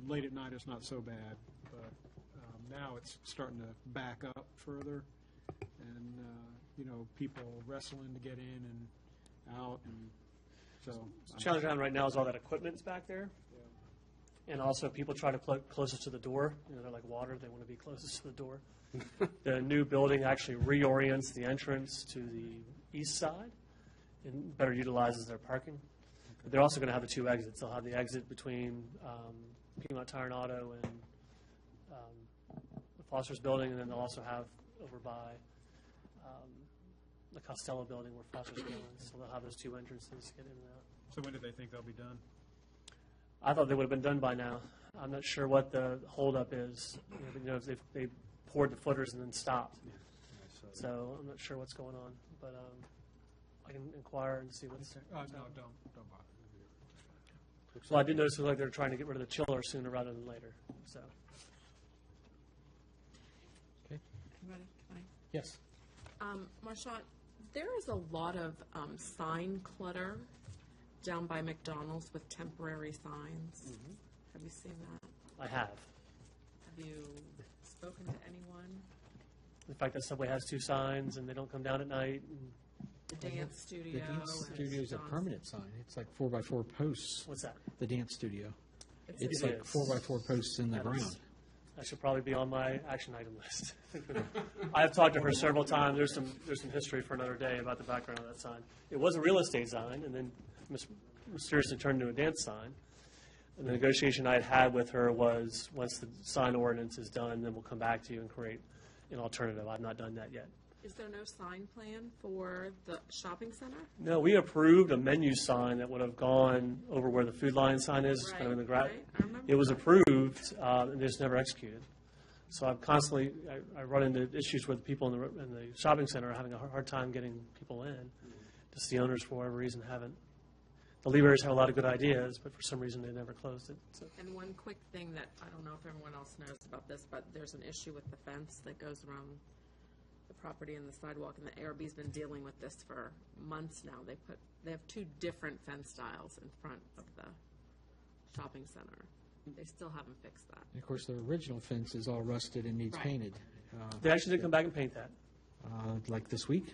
Late at night is not so bad, but now it's starting to back up further, and people wrestling to get in and out, and so. The challenge around right now is all that equipment's back there. And also, people try to plug closest to the door. They're like water. They want to be closest to the door. The new building actually reorients the entrance to the east side and better utilizes their parking. But they're also going to have the 2 exits. They'll have the exit between Piedmont Tire and Auto and the Foster's building, and then they'll also have over by the Costello building where Foster's building is. So they'll have those 2 entrances to get in and out. So when do they think they'll be done? I thought they would have been done by now. I'm not sure what the holdup is. If they poured the footers and then stopped. So I'm not sure what's going on, but I can inquire and see what's. No, don't bother. Well, I did notice like they're trying to get rid of the chiller sooner rather than later. So Okay. Ready? Fine. Yes. Marchant, there is a lot of sign clutter down by McDonald's with temporary signs. Have you seen that? I have. Have you spoken to anyone? In fact, that Subway has 2 signs, and they don't come down at night. The dance The studio. dance and studio is a Johnson. permanent sign. It's like 4x4 posts. What's that? The dance studio. It's It like is. 4x4 posts in the That ground. is- That should probably be on my action item list. I've talked to her several times. There's some history for another day about the background of that sign. It was a real estate sign, and then mysteriously turned into a dance sign. And the negotiation I had with her was, once the sign ordinance is done, then we'll come back to you and create an alternative. I've not done that yet. Is there no sign plan for the shopping center? No, we approved a menu sign that would have gone over where the Food Lion sign is, kind of in the Right, I remember It was that. approved, and just never executed. So I'm constantly, I run into issues with people in the shopping center are having a hard time getting people in. Just the owners, for whatever reason, haven't. The Leaberys have a lot of good ideas, but for some reason they never closed it. So. And one quick thing that, I don't know if everyone else knows about this, but there's an issue with the fence that goes around the property and the sidewalk, and the ARB's been dealing with this for months now. They have 2 different fence styles in front of the shopping center. They still haven't fixed that. And of course, the original fence is all rusted and needs Right. painted. They actually did come back and paint that. Like this week,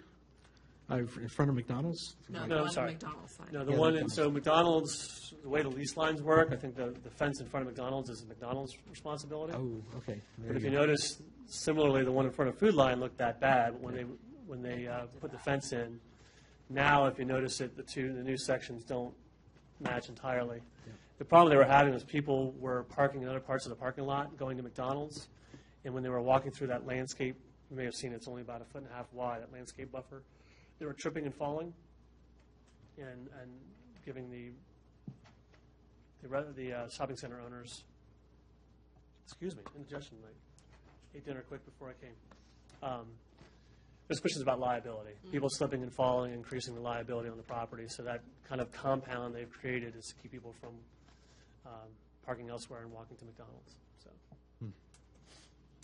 in front of McDonald's. No, No, the I'm one on sorry. McDonald's side. No, the Yeah, one, McDonald's. so McDonald's, the way the lease lines work, I think the fence in front of McDonald's is McDonald's responsibility. Oh, okay. But if you notice, similarly, the one in front of Food Lion looked that bad, but when they put the fence in, now if you notice it, the new sections don't match entirely. The problem they were having was people were parking in other parts of the parking lot, going to McDonald's, and when they were walking through that landscape, you may have seen it's only about 1.5 feet wide, that landscape buffer, they were tripping and falling, and giving the shopping center owners, indigestion. I ate dinner quick before I came. There's questions about liability. People slipping and falling, increasing the liability on the property. So that kind of compound they've created is to keep people from parking elsewhere and walking to McDonald's. So,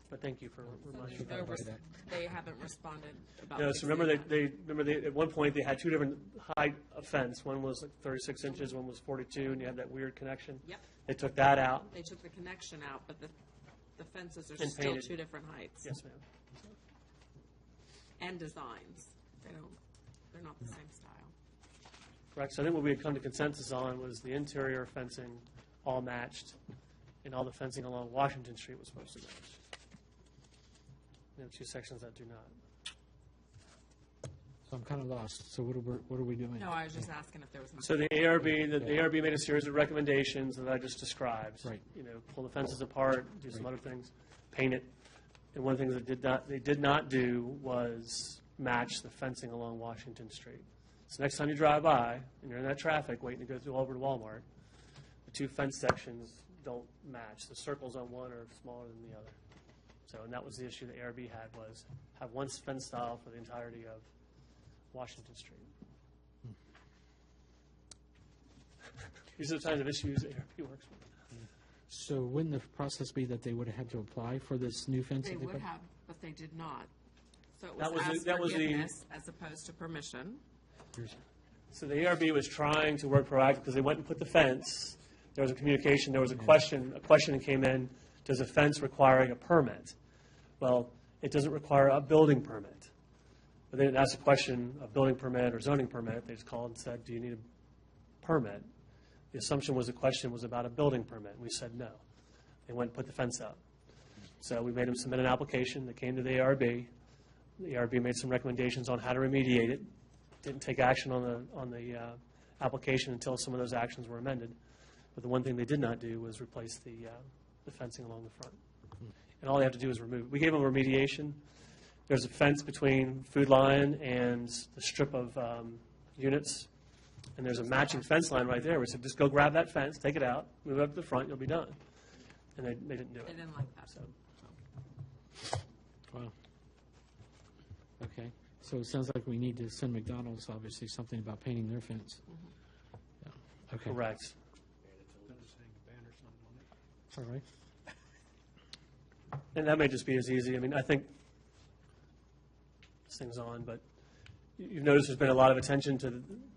but thank you for reminding me. They haven't responded about No, fixing so remember that. they at one point they had 2 different height of fence. One was like 36 inches, one was 42, and you had that weird connection. Yep. They took that out. They took the connection out, but the fences are And still painted. 2 different heights. Yes, ma'am. And designs. They're not the same style. Correct. So I think what we had come to consensus on was the interior fencing all matched, and all the fencing along Washington Street was supposed to match. We have 2 sections that do not. So I'm kind of lost. So what are we doing? No, I was just asking if there was. So the ARB made a series of recommendations that I just described. Right. You know, pull the fences apart, do some other things, paint it. And one of the things that they did not do was match the fencing along Washington Street. So next time you drive by and you're in that traffic waiting to go through over to Walmart, the 2 fence sections don't match. The circles on one are smaller than the other. So, and that was the issue the ARB had, was have one fence style for the entirety of Washington Street. These are the kinds of issues that ARB works with. So wouldn't the process be that they would have had to apply for this new fence? They that they would put? have, but they did not. So it That was was as the- that was the- forgiveness as opposed to permission. So the ARB was trying to work proactive because they went and put the fence. There was a communication, there was a question that came in, does a fence requiring a permit? Well, it doesn't require a building permit. But they didn't ask the question of building permit or zoning permit. They just called and said, do you need a permit? The assumption was the question was about a building permit. And we said no. They went and put the fence up. So we made them submit an application that came to the ARB. The ARB made some recommendations on how to remediate it. Didn't take action on the application until some of those actions were amended. But the one thing they did not do was replace the fencing along the front. And all they have to do is remove. We gave them remediation. There's a fence between Food Lion and the strip of units, and there's a matching fence line right there. We said, just go grab that fence, take it out, move it up to the front, you'll be done. And they didn't do it. They didn't like that. So, Wow. Okay. So it sounds like we need to send McDonald's, obviously, something about painting their fence. Yeah. Okay. correct. All right. And that may just be as easy. I mean, I think this thing's on. But you've noticed there's been a lot of attention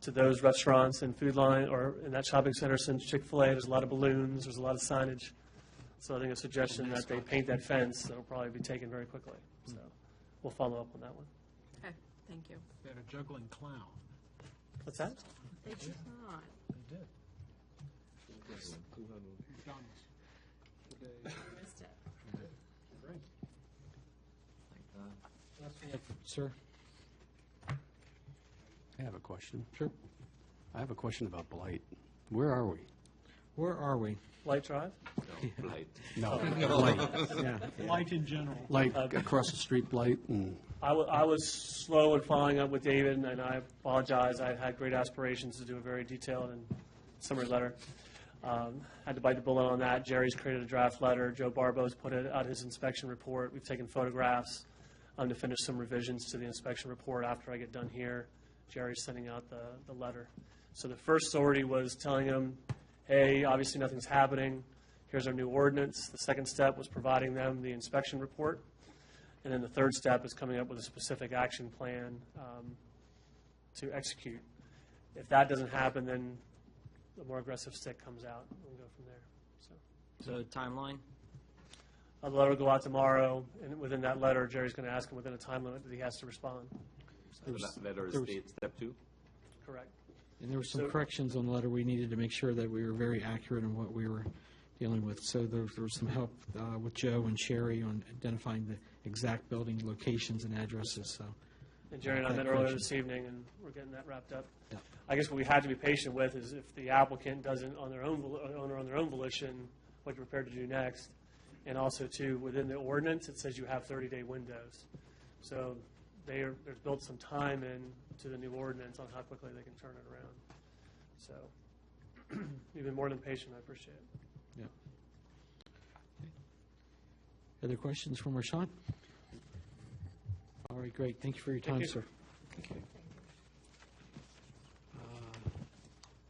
to those restaurants and Food Line or in that shopping center since Chick-fil-A. There's a lot of balloons. There's a lot of signage. So I think a suggestion that they paint that fence, that'll probably be taken very quickly. So we'll follow up on that one. Okay, thank you. They had a juggling clown. What's that? They did not. They did. McDonald's. Missed it. Great. Sir? I have a question. Sure. I have a question about blight. Where are we? Where are we? Light Drive? No, Blight. Yeah. Light in general. like across the street blight and, I was slow in following up with David, and I apologize. I had great aspirations to do a very detailed and summary letter. Had to bite the bullet on that. Jerry's created a draft letter. Joe Barbo's put out his inspection report. We've taken photographs to finish some revisions to the inspection report after I get done here. Jerry's sending out the letter. So the first sortie was telling him, hey, obviously nothing's happening. Here's our new ordinance. The second step was providing them the inspection report. And then the third step is coming up with a specific action plan to execute. If that doesn't happen, then the more aggressive stick comes out, and we'll go from there. So timeline? The letter will go out tomorrow, and within that letter, Jerry's going to ask him within a time limit that he has to respond. So that letter is there was- date step 2? Correct. And there were some So- corrections on the letter. We needed to make sure that we were very accurate in what we were dealing with. So there was some help with Joe and Sherry on identifying the exact building locations and addresses, so. And Jerry and I That met earlier correction. this evening, and we're getting that wrapped up. Yeah. I guess what we have to be patient with is if the applicant doesn't, on their own volition, what you're prepared to do next. And also, too, within the ordinance, it says you have 30-day windows. So there's built some time into the new ordinance on how quickly they can turn it around. So you've been more than patient. I appreciate it. Yeah. Other questions from Rashawn? All right, great. Thank you for your time, you. sir.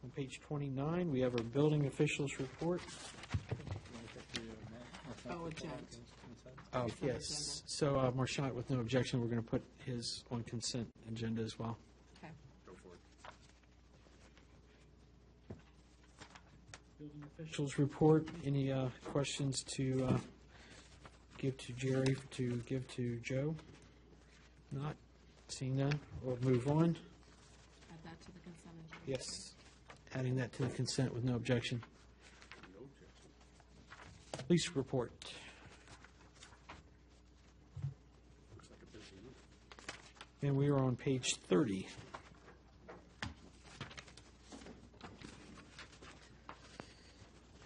On page 29, we have our building officials report. Oh, agenda. Oh, yes. So Marchant, with no objection, we're going to put his on consent agenda as well. Okay. Building officials report. Any questions to give to Jerry, to give to Joe? Not? Seeing none, we'll move on. Add that to the consent agenda. Yes. Adding that to the consent with no objection. Police report. And we are on page 30.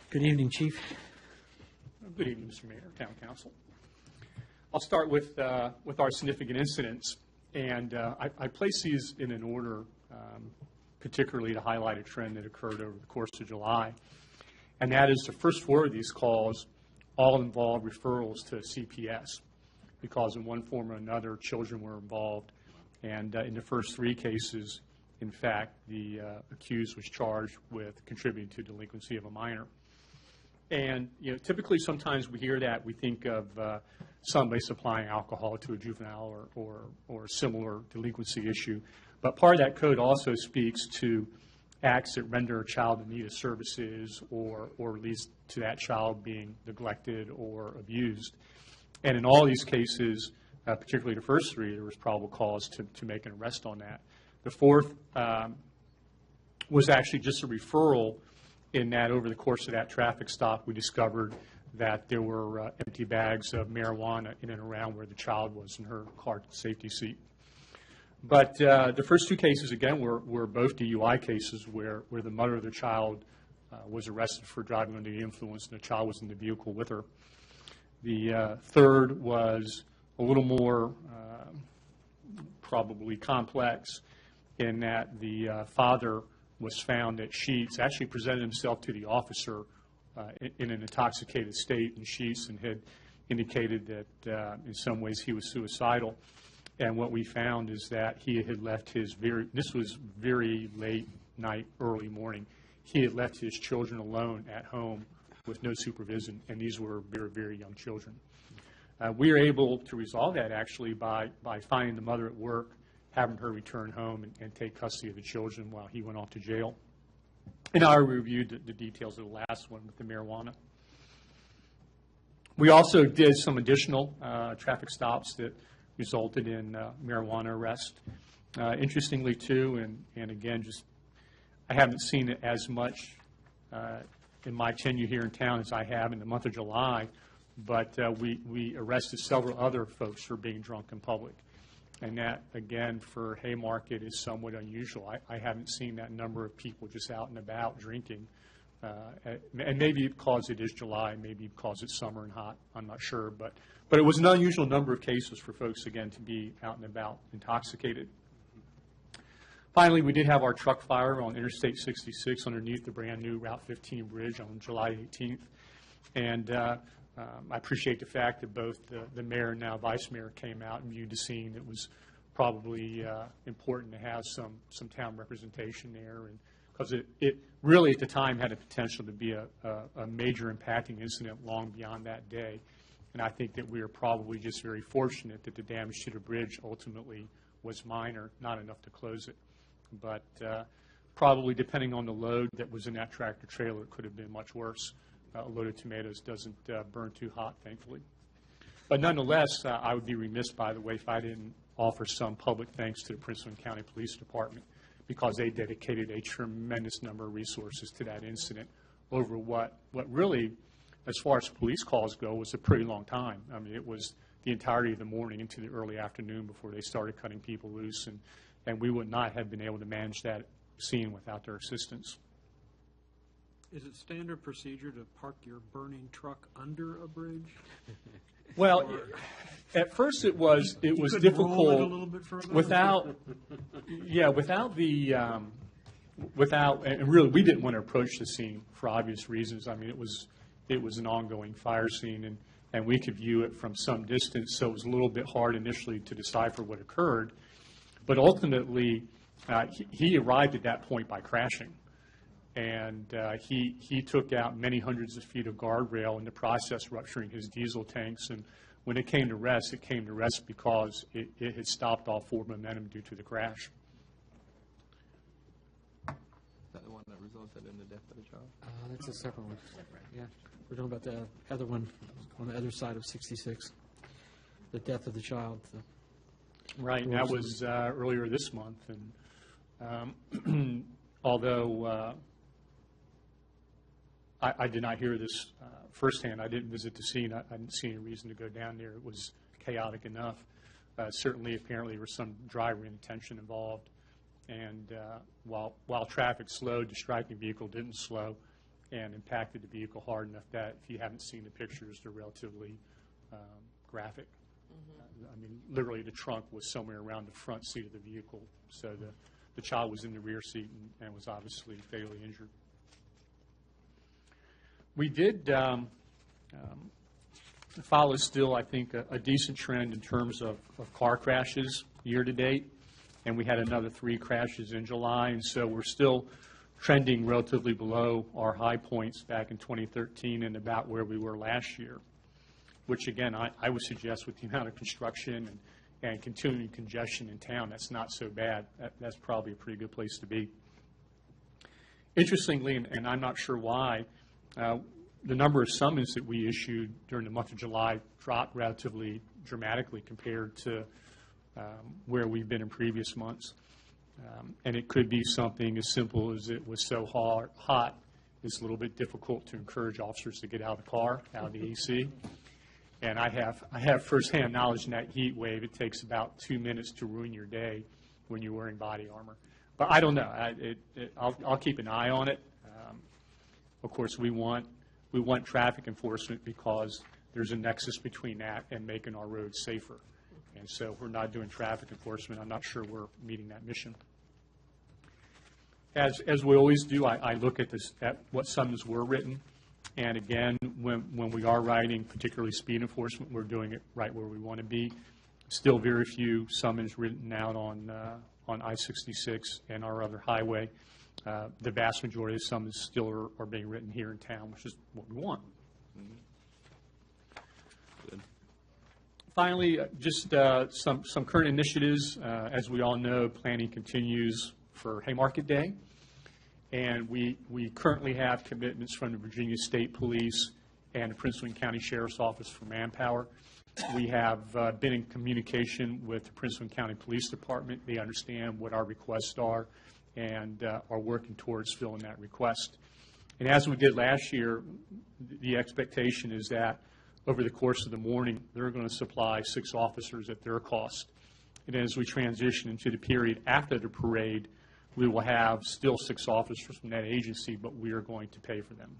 Good evening, Chief. Good evening, Mr. Mayor, Town Council. I'll start with our significant incidents, and I place these in an order, particularly to highlight a trend that occurred over the course of July, and that is the first 4 of these calls all involved referrals to CPS, because in one form or another, children were involved, and in the first 3 cases, in fact, the accused was charged with contributing to delinquency of a minor. And, typically sometimes we hear that, we think of somebody supplying alcohol to a juvenile or a similar delinquency issue. But part of that code also speaks to acts that render a child in need of services or leads to that child being neglected or abused. And in all these cases, particularly the first 3, there was probable cause to make an arrest on that. The 4th was actually just a referral, in that over the course of that traffic stop, we discovered that there were empty bags of marijuana in and around where the child was in her car safety seat. But the first 2 cases, again, were both DUI cases where the mother of the child was arrested for driving under the influence, and the child was in the vehicle with her. The 3rd was a little more probably complex, in that the father was found at Sheetz, actually presented himself to the officer in an intoxicated state in Sheetz, and had indicated that in some ways he was suicidal. And what we found is that he had left this was very late night, early morning, he had left his children alone at home with no supervision, and these were very, very young children. We were able to resolve that actually by finding the mother at work, having her return home and take custody of the children while he went off to jail. And I reviewed the details of the last one with the marijuana. We also did some additional traffic stops that resulted in marijuana arrest. Interestingly, too, and again, just I haven't seen it as much in my tenure here in town as I have in the month of July, but we arrested several other folks for being drunk in public. And that, again, for Haymarket is somewhat unusual. I haven't seen that number of people just out and about drinking. And maybe because it is July, maybe because it's summer and hot, I'm not sure. But it was an unusual number of cases for folks, again, to be out and about intoxicated. Finally, we did have our truck fire on Interstate 66 underneath the brand-new Route 15 bridge on July 18th. And I appreciate the fact that both the mayor and now vice mayor came out and viewed the scene. It was probably important to have some town representation there, and because it really at the time had a potential to be a major impacting incident long beyond that day. And I think that we are probably just very fortunate that the damage to the bridge ultimately was minor, not enough to close it. But probably depending on the load that was in that tractor trailer, it could have been much worse. A load of tomatoes doesn't burn too hot, thankfully. But nonetheless, I would be remiss, by the way, if I didn't offer some public thanks to the Prince William County Police Department, because they dedicated a tremendous number of resources to that incident over what really, as far as police calls go, was a pretty long time. I mean, it was the entirety of the morning into the early afternoon before they started cutting people loose, and we would not have been able to manage that scene without their assistance. Is it standard procedure to park your burning truck under a bridge? Well, at first it was difficult roll it a little bit further? without and really we didn't want to approach the scene for obvious reasons. I mean, it was an ongoing fire scene, and we could view it from some distance, so it was a little bit hard initially to decipher what occurred. But ultimately, he arrived at that point by crashing. And he took out many hundreds of feet of guardrail in the process, rupturing his diesel tanks. And when it came to rest because it had stopped all forward momentum due to the crash. Is that the one that resulted in the death of the child? That's a separate one. Yeah, we're talking about the other one on the other side of 66, the death of the child. Right, and that was earlier this month. And although I did not hear this firsthand, I didn't visit the scene. I didn't see any reason to go down there. It was chaotic enough. Certainly, apparently, there was some driver inattention involved. And while traffic slowed, the striking vehicle didn't slow and impacted the vehicle hard enough that if you haven't seen the pictures, they're relatively graphic. I mean, literally, the trunk was somewhere around the front seat of the vehicle. So the child was in the rear seat and was obviously fatally injured. We did follow still, I think, a decent trend in terms of car crashes year to date, and we had another 3 crashes in July, and so we're still trending relatively below our high points back in 2013 and about where we were last year, which, again, I would suggest with the amount of construction and continuing congestion in town, that's not so bad. That's probably a pretty good place to be. Interestingly, and I'm not sure why, the number of summons that we issued during the month of July dropped relatively dramatically compared to where we've been in previous months. And it could be something as simple as it was so hot, it's a little bit difficult to encourage officers to get out of the car, out of the AC. And I have firsthand knowledge in that heat wave. It takes about 2 minutes to ruin your day when you're wearing body armor. But I don't know. I'll keep an eye on it. Of course, we want traffic enforcement because there's a nexus between that and making our roads safer. And so if we're not doing traffic enforcement, I'm not sure we're meeting that mission. As we always do, I look at what summons were written. And again, when we are writing, particularly speed enforcement, we're doing it right where we want to be. Still very few summons written out on I-66 and our other highway. The vast majority of summons still are being written here in town, which is what we want. Good. Finally, just some current initiatives. As we all know, planning continues for Haymarket Day, and we currently have commitments from the Virginia State Police and the Prince William County Sheriff's Office for manpower. We have been in communication with the Prince William County Police Department. They understand what our requests are and are working towards filling that request. And as we did last year, the expectation is that over the course of the morning, they're going to supply 6 officers at their cost. And as we transition into the period after the parade, we will have still 6 officers from that agency, but we are going to pay for them.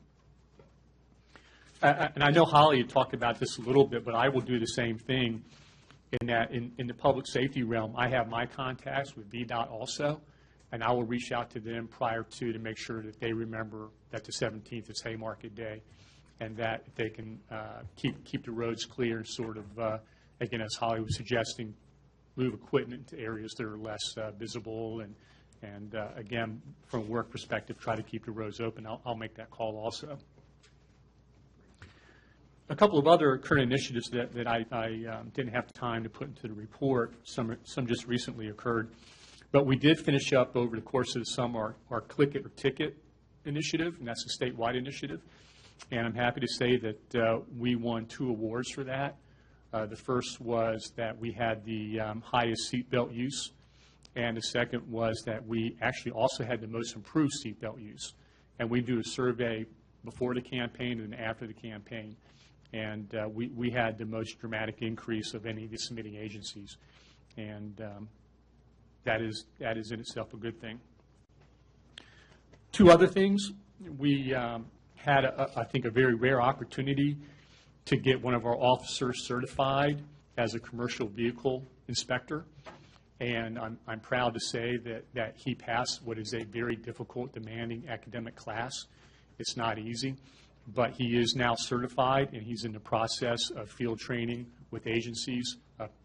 And I know Holly had talked about this a little bit, but I will do the same thing in that in the public safety realm, I have my contacts with VDOT also, and I will reach out to them prior to make sure that they remember that the 17th is Haymarket Day, and that they can keep the roads clear and sort of, again, as Holly was suggesting, move equipment to areas that are less visible and again, from a work perspective, try to keep the roads open. I'll make that call also. A couple of other current initiatives that I didn't have time to put into the report, some just recently occurred, but we did finish up over the course of the summer our Click It or Ticket initiative, and that's a statewide initiative. And I'm happy to say that we won 2 awards for that. The first was that we had the highest seatbelt use, and the second was that we actually also had the most improved seatbelt use. And we do a survey before the campaign and after the campaign, and we had the most dramatic increase of any of the submitting agencies. And that is in itself a good thing. 2 other things. We had, I think, a very rare opportunity to get one of our officers certified as a commercial vehicle inspector. And I'm proud to say that he passed what is a very difficult, demanding academic class. It's not easy, but he is now certified, and he's in the process of field training with agencies,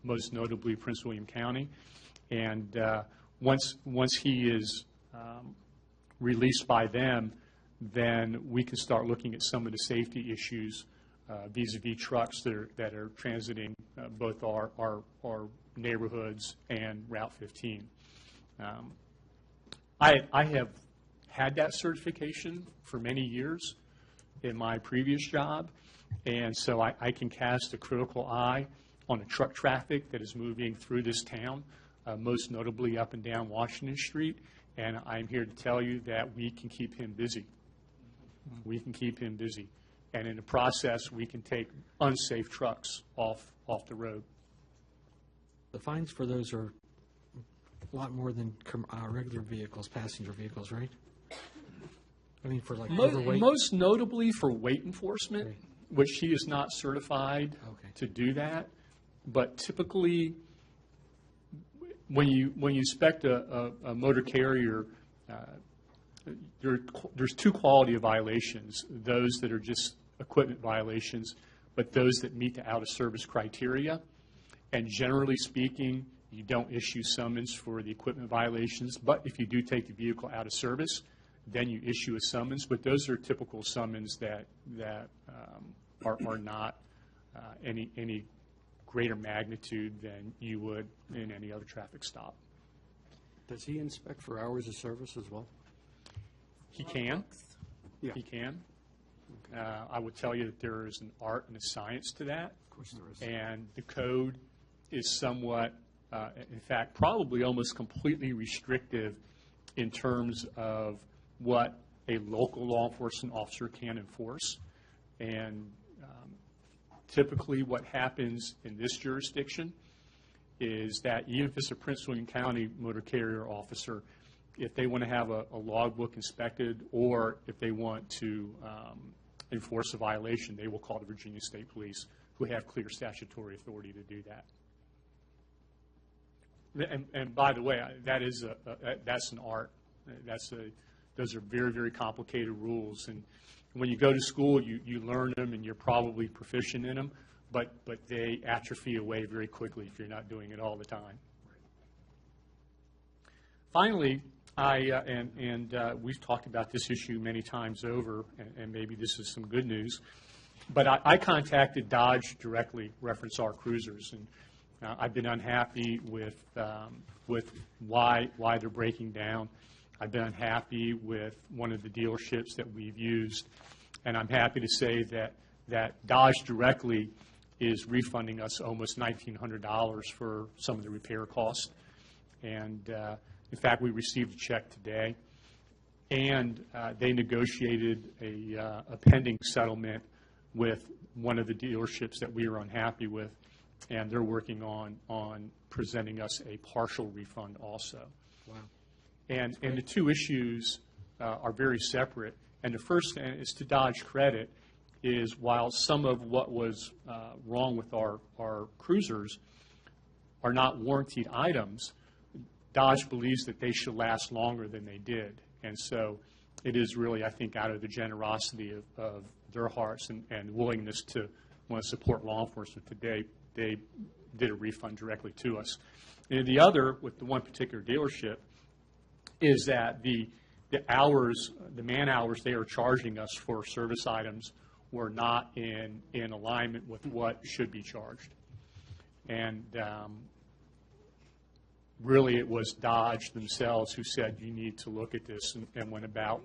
most notably Prince William County. And once he is released by them, then we can start looking at some of the safety issues vis-a-vis trucks that are transiting both our neighborhoods and Route 15. I have had that certification for many years in my previous job, and so I can cast a critical eye on the truck traffic that is moving through this town, most notably up and down Washington Street, and I'm here to tell you that we can keep him busy. We can keep him busy. And in the process, we can take unsafe trucks off the road. The fines for those are a lot more than regular vehicles, passenger vehicles, right? I mean, for like overweight? Most notably for weight enforcement, which he is not certified to do that. But typically, when you inspect a motor carrier, there's 2 quality of violations, those that are just equipment violations, but those that meet the out-of-service criteria. And generally speaking, you don't issue summons for the equipment violations, but if you do take the vehicle out of service, then you issue a summons. But those are typical summons that are not any greater magnitude than you would in any other traffic stop. Does he inspect for hours of service as well? He can. Yeah. He can. I would tell you that there is an art and a science to that. Of course there is. And the code is somewhat, in fact, probably almost completely restrictive in terms of what a local law enforcement officer can enforce. And typically what happens in this jurisdiction is that even if it's a Prince William County motor carrier officer, if they want to have a logbook inspected or if they want to enforce a violation, they will call the Virginia State Police, who have clear statutory authority to do that. And by the way, that's an art. Those are very, very complicated rules. And when you go to school, you learn them and you're probably proficient in them, but they atrophy away very quickly if you're not doing it all the time. Finally, we've talked about this issue many times over, and maybe this is some good news. But I contacted Dodge directly, reference our cruisers, and I've been unhappy with why they're breaking down. I've been unhappy with one of the dealerships that we've used, and I'm happy to say that Dodge directly is refunding us almost $1,900 for some of the repair costs. And in fact, we received a check today, and they negotiated a pending settlement with one of the dealerships that we were unhappy with, and they're working on presenting us a partial refund also. Wow. And the two issues are very separate. And the first thing is, to Dodge credit, is while some of what was wrong with our cruisers are not warranted items, Dodge believes that they should last longer than they did. And so it is really, I think, out of the generosity of their hearts and willingness to want to support law enforcement today, they did a refund directly to us. And the other, with the one particular dealership, is that the hours, the man hours they are charging us for service items were not in alignment with what should be charged. And really it was Dodge themselves who said, you need to look at this, and went about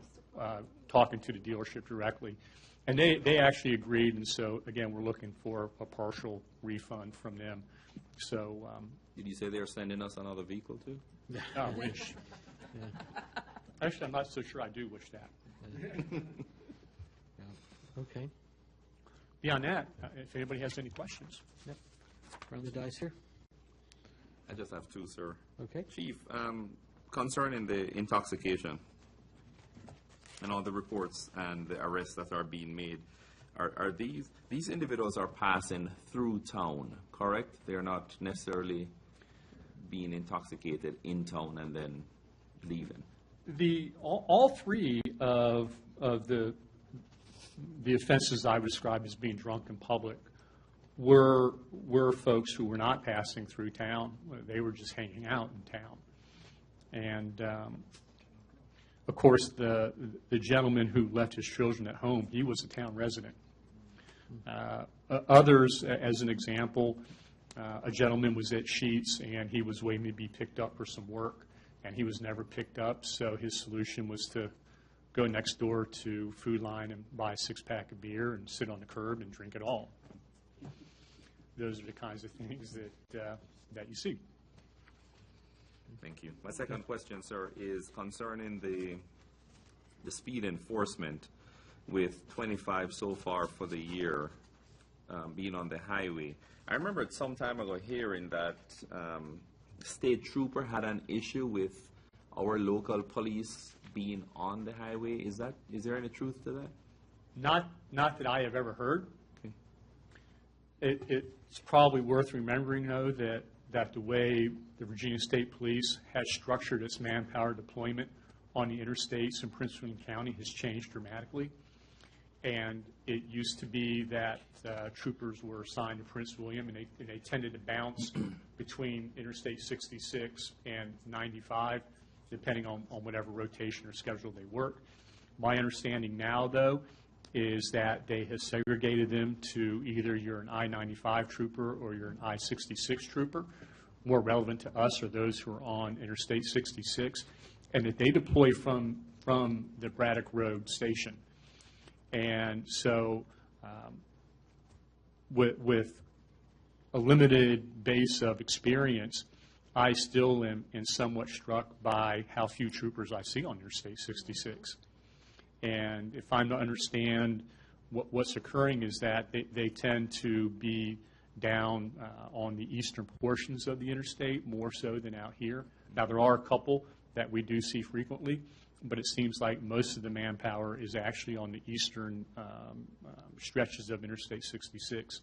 talking to the dealership directly. And they actually agreed, and so, again, we're looking for a partial refund from them. So, Did you say they're sending us another vehicle too? I wish. Actually, I'm not so sure I do wish that. Okay. Beyond that, if anybody has any questions. Yep. Round the dice here. I just have two, sir. Okay. Chief, concerning the intoxication and all the reports and the arrests that are being made, are these individuals are passing through town, correct? They are not necessarily being intoxicated in town and then leaving. All three of the offenses I would describe as being drunk in public were folks who were not passing through town. They were just hanging out in town. And of course, the gentleman who left his children at home, he was a town resident. Others, as an example, a gentleman was at Sheetz, and he was waiting to be picked up for some work, and he was never picked up, so his solution was to go next door to Food Line and buy a six-pack of beer and sit on the curb and drink it all. Those are the kinds of things that you see. Thank you. My second question, sir, is concerning the speed enforcement with 25 so far for the year being on the highway. I remember some time ago hearing that state trooper had an issue with our local police being on the highway. Is there any truth to that? Not that I have ever heard. Okay. It's probably worth remembering, though, that the way the Virginia State Police has structured its manpower deployment on the interstates in Prince William County has changed dramatically. And it used to be that troopers were assigned to Prince William, and they tended to bounce between Interstate 66 and 95, depending on whatever rotation or schedule they work. My understanding now, though, is that they have segregated them to either you're an I-95 trooper or you're an I-66 trooper. More relevant to us are those who are on Interstate 66, and that they deploy from the Braddock Road station. And so with a limited base of experience, I still am somewhat struck by how few troopers I see on Interstate 66. And if I'm to understand what's occurring is that they tend to be down on the eastern portions of the interstate more so than out here. Now, there are a couple that we do see frequently, but it seems like most of the manpower is actually on the eastern stretches of Interstate 66.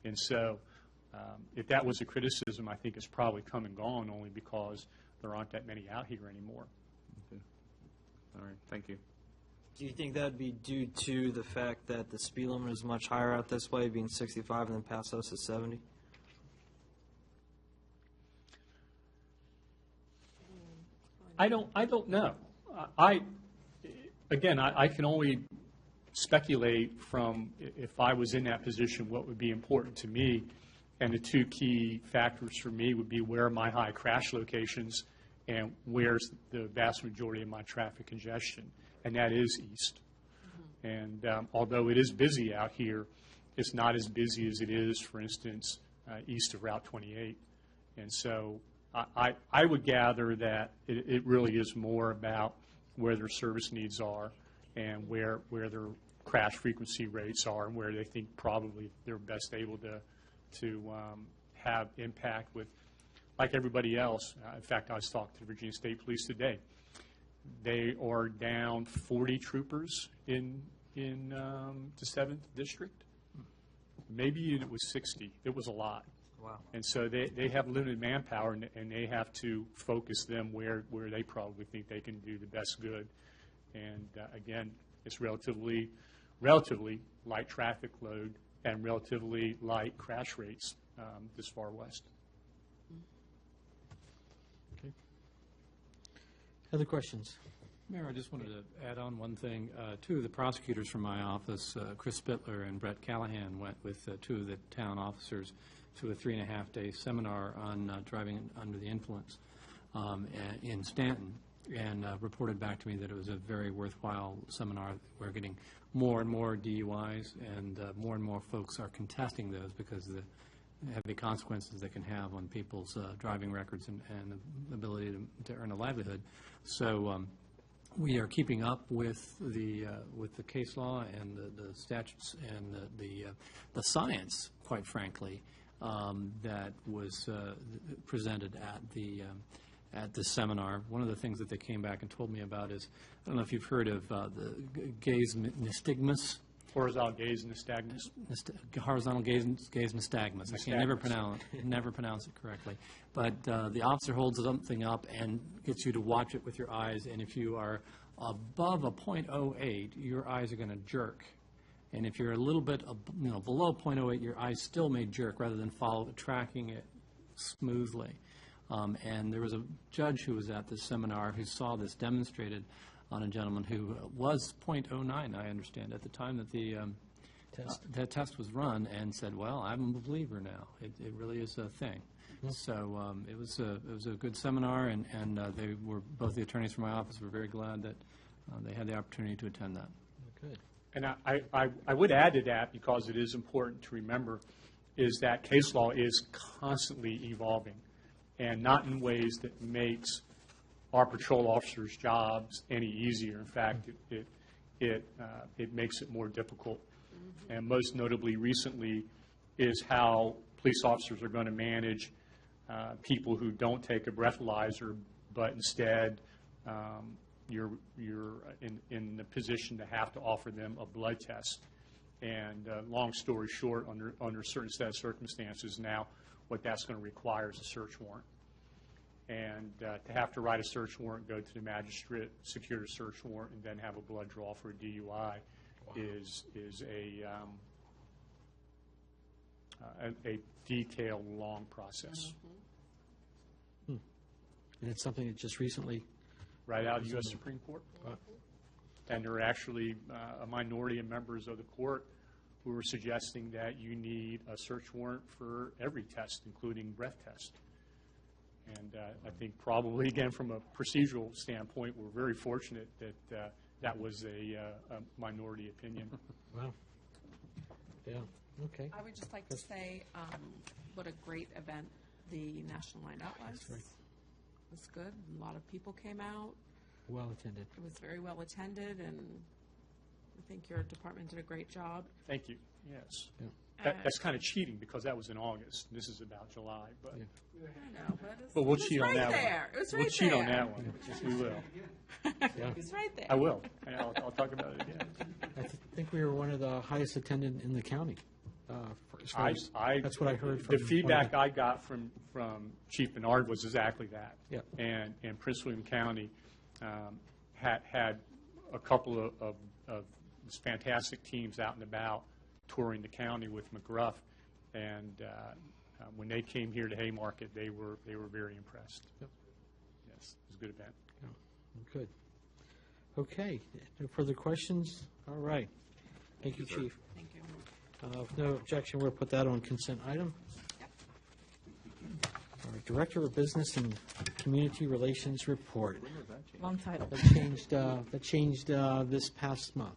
And so if that was a criticism, I think it's probably come and gone only because there aren't that many out here anymore. Okay. All right. Thank you. Do you think that would be due to the fact that the speed limit is much higher out this way, being 65 and then past us is 70? I don't know. I can only speculate from, if I was in that position, what would be important to me. And the two key factors for me would be where are my high crash locations and where's the vast majority of my traffic congestion. And that is east. And although it is busy out here, it's not as busy as it is, for instance, east of Route 28. And so I would gather that it really is more about where their service needs are and where their crash frequency rates are and where they think probably they're best able to have impact with, like everybody else. In fact, I was talking to the Virginia State Police today. They are down 40 troopers in the 7th District. Maybe it was 60. It was a lot. Wow. And so they have limited manpower, and they have to focus them where they probably think they can do the best good. And again, it's relatively light traffic load and relatively light crash rates this far west. Okay. Other questions? Mayor, I just wanted to add on one thing. Two of the prosecutors from my office, Chris Spittler and Brett Callahan, went with two of the town officers to a 3.5-day seminar on driving under the influence in Stanton, and reported back to me that it was a very worthwhile seminar. We're getting more and more DUIs, and more folks are contesting those because of the heavy consequences they can have on people's driving records and ability to earn a livelihood. So we are keeping up with the case law and the statutes and the science, quite frankly, that was presented at the seminar. One of the things that they came back and told me about is, I don't know if you've heard of the gaze nystagmus. Horizontal gaze nystagmus. Horizontal gaze nystagmus. I can never pronounce it correctly. But the officer holds something up and gets you to watch it with your eyes, and if you are above a .08, your eyes are going to jerk. And if you're a little bit below .08, your eyes still may jerk rather than tracking it smoothly. And there was a judge who was at this seminar who saw this demonstrated on a gentleman who was .09, I understand, at the time that the test was run, and said, well, I'm a believer now. It really is a thing. Mm-hmm. So it was a good seminar, and they were, both the attorneys from my office were very glad that they had the opportunity to attend that. Good. And I would add to that, because it is important to remember, is that case law is constantly evolving, and not in ways that makes our patrol officers' jobs any easier. In fact, it makes it more difficult. And most notably recently is how police officers are going to manage people who don't take a breathalyzer, but instead you're in the position to have to offer them a blood test. And long story short, under a certain set of circumstances now, what that's going to require is a search warrant. And to have to write a search warrant, go to the magistrate, secure a search warrant, and then have a blood draw for a DUI is a detailed, long process. And it's something that just recently... Right out of the U.S. Supreme Court. And there are actually a minority of members of the court who are suggesting that you need a search warrant for every test, including breath test. And I think probably, again, from a procedural standpoint, we're very fortunate that that was a minority opinion. Wow. Yeah, okay. I would just like to say what a great event the National Night Out was. That's right. It was good. A lot of people came out. Well attended. It was very well attended, and I think your department did a great job. Thank you. Yes. Yeah. That's kind of cheating, because that was in August. This is about July. But I know, but we'll cheat on right that there. one. It was We'll right cheat there. on that one. We will. It was right there. I will. And I'll talk about it again. I think we were one of the highest attended in the county. That's what I heard from the feedback I got from Chief Bernard was exactly that. Yeah. And Prince William County had a couple of fantastic teams out and about touring the county with McGruff, and when they came here to Haymarket, they were very impressed. Yep. Yes, it was a good event. Yeah. Good. Okay. No further questions? All right. Thank you, sir. Chief. Thank you. If no objection, we'll put that on consent item. All right, Director of Business and Community Relations report. Long title. That changed this past month.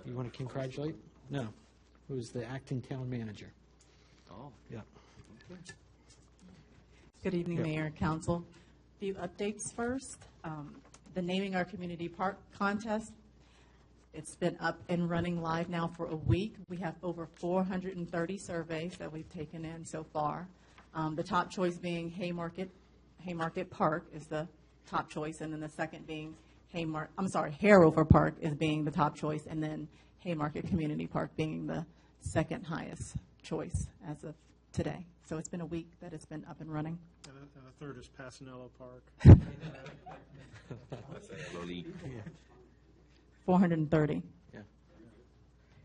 You want to congratulate? No. Who's the acting town manager? Oh. Yeah. Good evening, Yeah. Mayor and Council. Few updates first. The Naming Our Community Park contest, it's been up and running live now for a week. We have over 430 surveys that we've taken in so far. The top choice being Haymarket Park is the top choice, and then the second being Harover Park is being the top choice, and then Haymarket Community Park being the second highest choice as of today. So it's been a week that it's been up and running. And the third is Pasanello Park. 430. Yeah.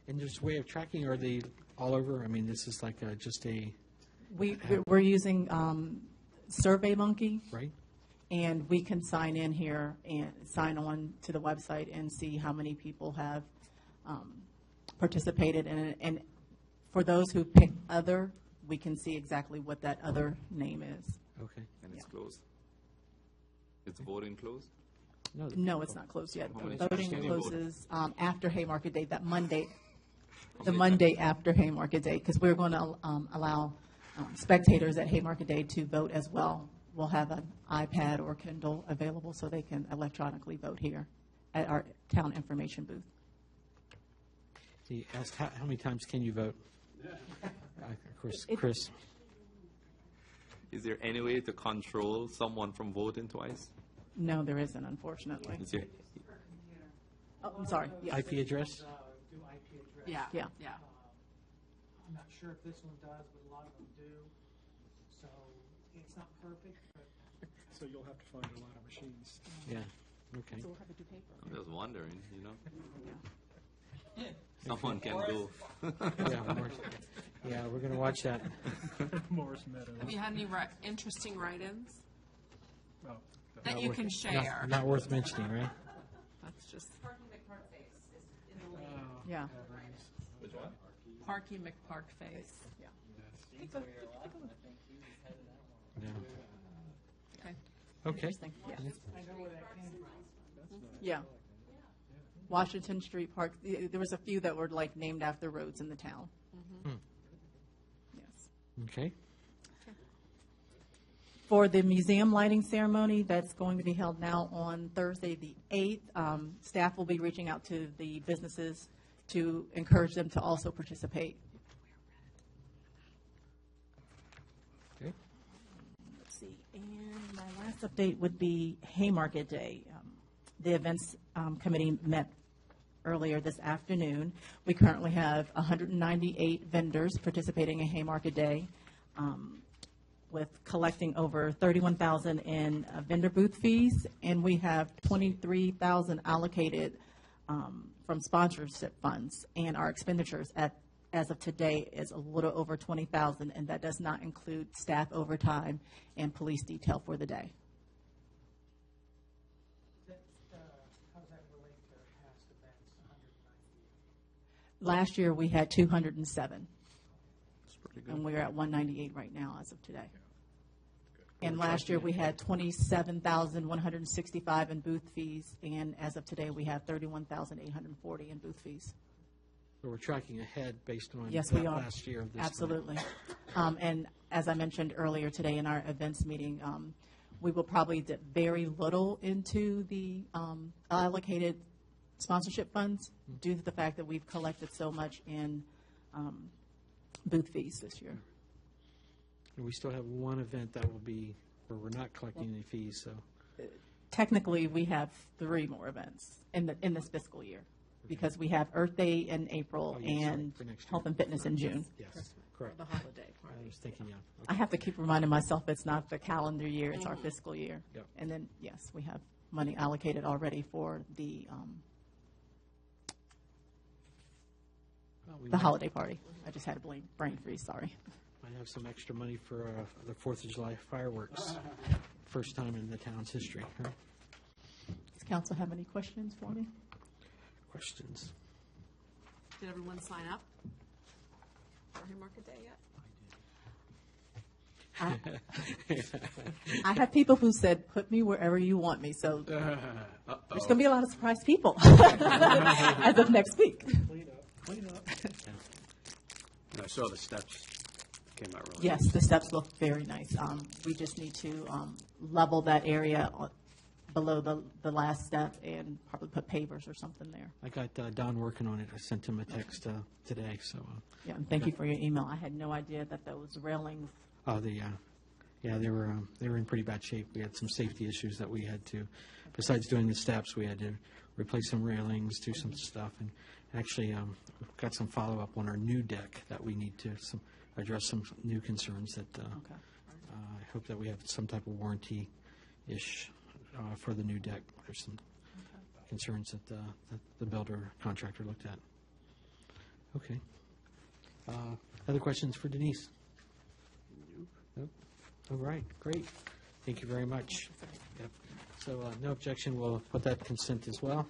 And there's a way of tracking, are they all over? I mean, this is like just a, We're using SurveyMonkey, right? and we can sign in here and sign on to the website and see how many people have participated in it. And for those who pick other, we can see exactly what that other name is. Okay. And it's closed. It's voting closed? No, it's not closed yet. How many Voting can you vote? closes after Haymarket Day, that Monday, the Monday after Haymarket Day, because we're going to allow spectators at Haymarket Day to vote as well. We'll have an iPad or Kindle available so they can electronically vote here at our town information booth. He asked, how many times can you vote? Of course, Chris. Is there any way to control someone from voting twice? No, there isn't, unfortunately. Is there, Oh, I'm sorry. Yes. IP address? Do IP address. Yeah. Yeah. Yeah. I'm not sure if this one does, but a lot of them do. So it's not perfect, but So you'll have to find a lot of machines. Yeah, okay. So we'll have to do paper. I'm just wondering, you know? Someone can go. Yeah, we're going to watch that. Morris Meadows. Have you had any interesting write-ins Oh, that you can share? Not worth mentioning, right? That's just Yeah. Which one? Parky McPark face. Yeah. Okay. Okay. Interesting. Yeah. Yeah. Washington Street Park. There was a few that were like named after roads in the town. Yes. Okay. For the museum lighting ceremony that's going to be held now on Thursday, the 8th, staff will be reaching out to the businesses to encourage them to also participate. Okay. Let's see. And my last update would be Haymarket Day. The events committee met earlier this afternoon. We currently have 198 vendors participating in Haymarket Day, with collecting over $31,000 in vendor booth fees, and we have $23,000 allocated from sponsorship funds, and our expenditures as of today is a little over $20,000, and that does not include staff overtime and police detail for the day. how does that relate to past events, 198? Last year, we had 207, It's pretty good. and we're at 198 right now as of today. And last year, we had 27,165 in booth fees, and as of today, we have 31,840 in booth fees. So we're tracking ahead based on Yes, that we are. last year of this time. Absolutely. And as I mentioned earlier today in our events meeting, we will probably dip very little into the allocated sponsorship funds due to the fact that we've collected so much in booth fees this year. And we still have one event that will be where we're not collecting any fees, so. Technically, we have 3 more events in this fiscal year, because we have Earth Day in April Oh, yes, right, and for next year. Health and Fitness in June. Yes, correct. The holiday I party. was thinking, yeah. I have to keep reminding myself it's not the calendar year, it's our fiscal year. Yep. And then, yes, we have money allocated already for the Well, we the might- holiday party. I just had a brain freeze, sorry. Might have some extra money for the 4th of July fireworks. First time in the town's history. Huh? Does council have any questions for me? Questions? Did everyone sign up for Haymarket Day yet? I have people who said, put me wherever you want me, so there's going to be a lot of surprised people as of next week. And I saw the steps came out really Yes, the steps look very nice. We just need to level that area below the last step and probably put pavers or something there. I got Don working on it. I sent him a text today, so. Yeah, and thank you for your email. I had no idea that those railings. Oh, they were in pretty bad shape. We had some safety issues that we had to, besides doing the steps, we had to replace some railings, do some stuff, and actually we've got some follow-up on our new deck that we need to address some new concerns that I hope that we have some type of warranty-ish for the new deck. There's some concerns that the builder contractor looked at. Okay. Other questions for Denise? Nope. All right, great. Thank you very much. Yep. So no objection, we'll put that consent as well.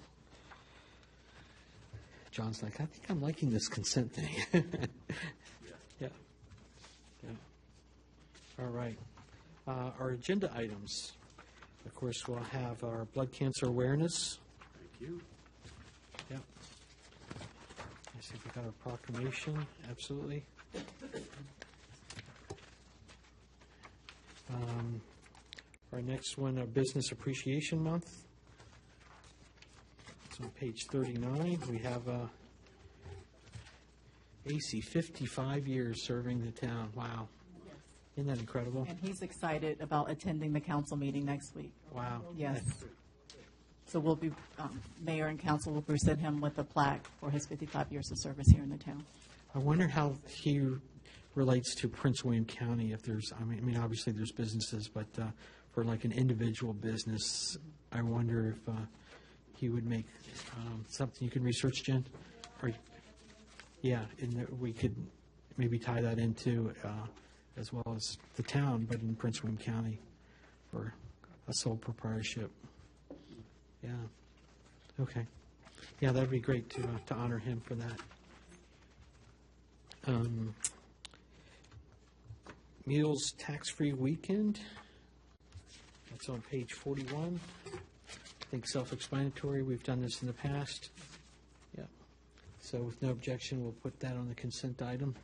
John's like, I think I'm liking this consent thing. Yeah. All right. Our agenda items. Of course, we'll have our blood cancer awareness. Thank you. Yep. I see we got our proclamation. Absolutely. Our next one, Business Appreciation Month. It's on page 39. We have AC, 55 years serving the town. Wow. Isn't that incredible? And he's excited about attending the council meeting next week. Wow. Yes. So we'll be, mayor and council will present him with a plaque for his 55 years of service here in the town. I wonder how he relates to Prince William County. If there's, I mean, obviously there's businesses, but for like an individual business, I wonder if he would make something you can research, Jen. Or, yeah, and we could maybe tie that into as well as the town, but in Prince William County for a sole proprietorship. Yeah. Okay. Yeah, that'd be great to honor him for that. Meals tax-free weekend. That's on page 41. I think self-explanatory. We've done this in the past. Yeah. So with no objection, we'll put that on the consent item.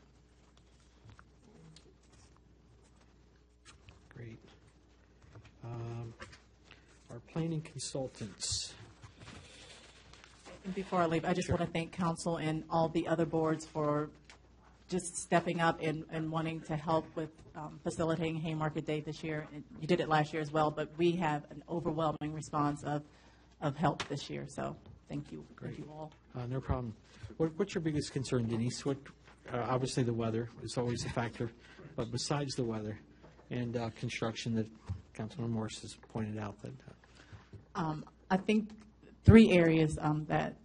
Great. Our planning consultants. And before I leave, I just want to thank council and all the other boards for just stepping up and wanting to help with facilitating Haymarket Day this year. And you did it last year as well, but we have an overwhelming response of help this year. So thank you. Great. Thank you all. No problem. What's your biggest concern, Denise? Obviously, the weather is always a factor, but besides the weather and construction that Councilman Morris has pointed out that. I think three areas that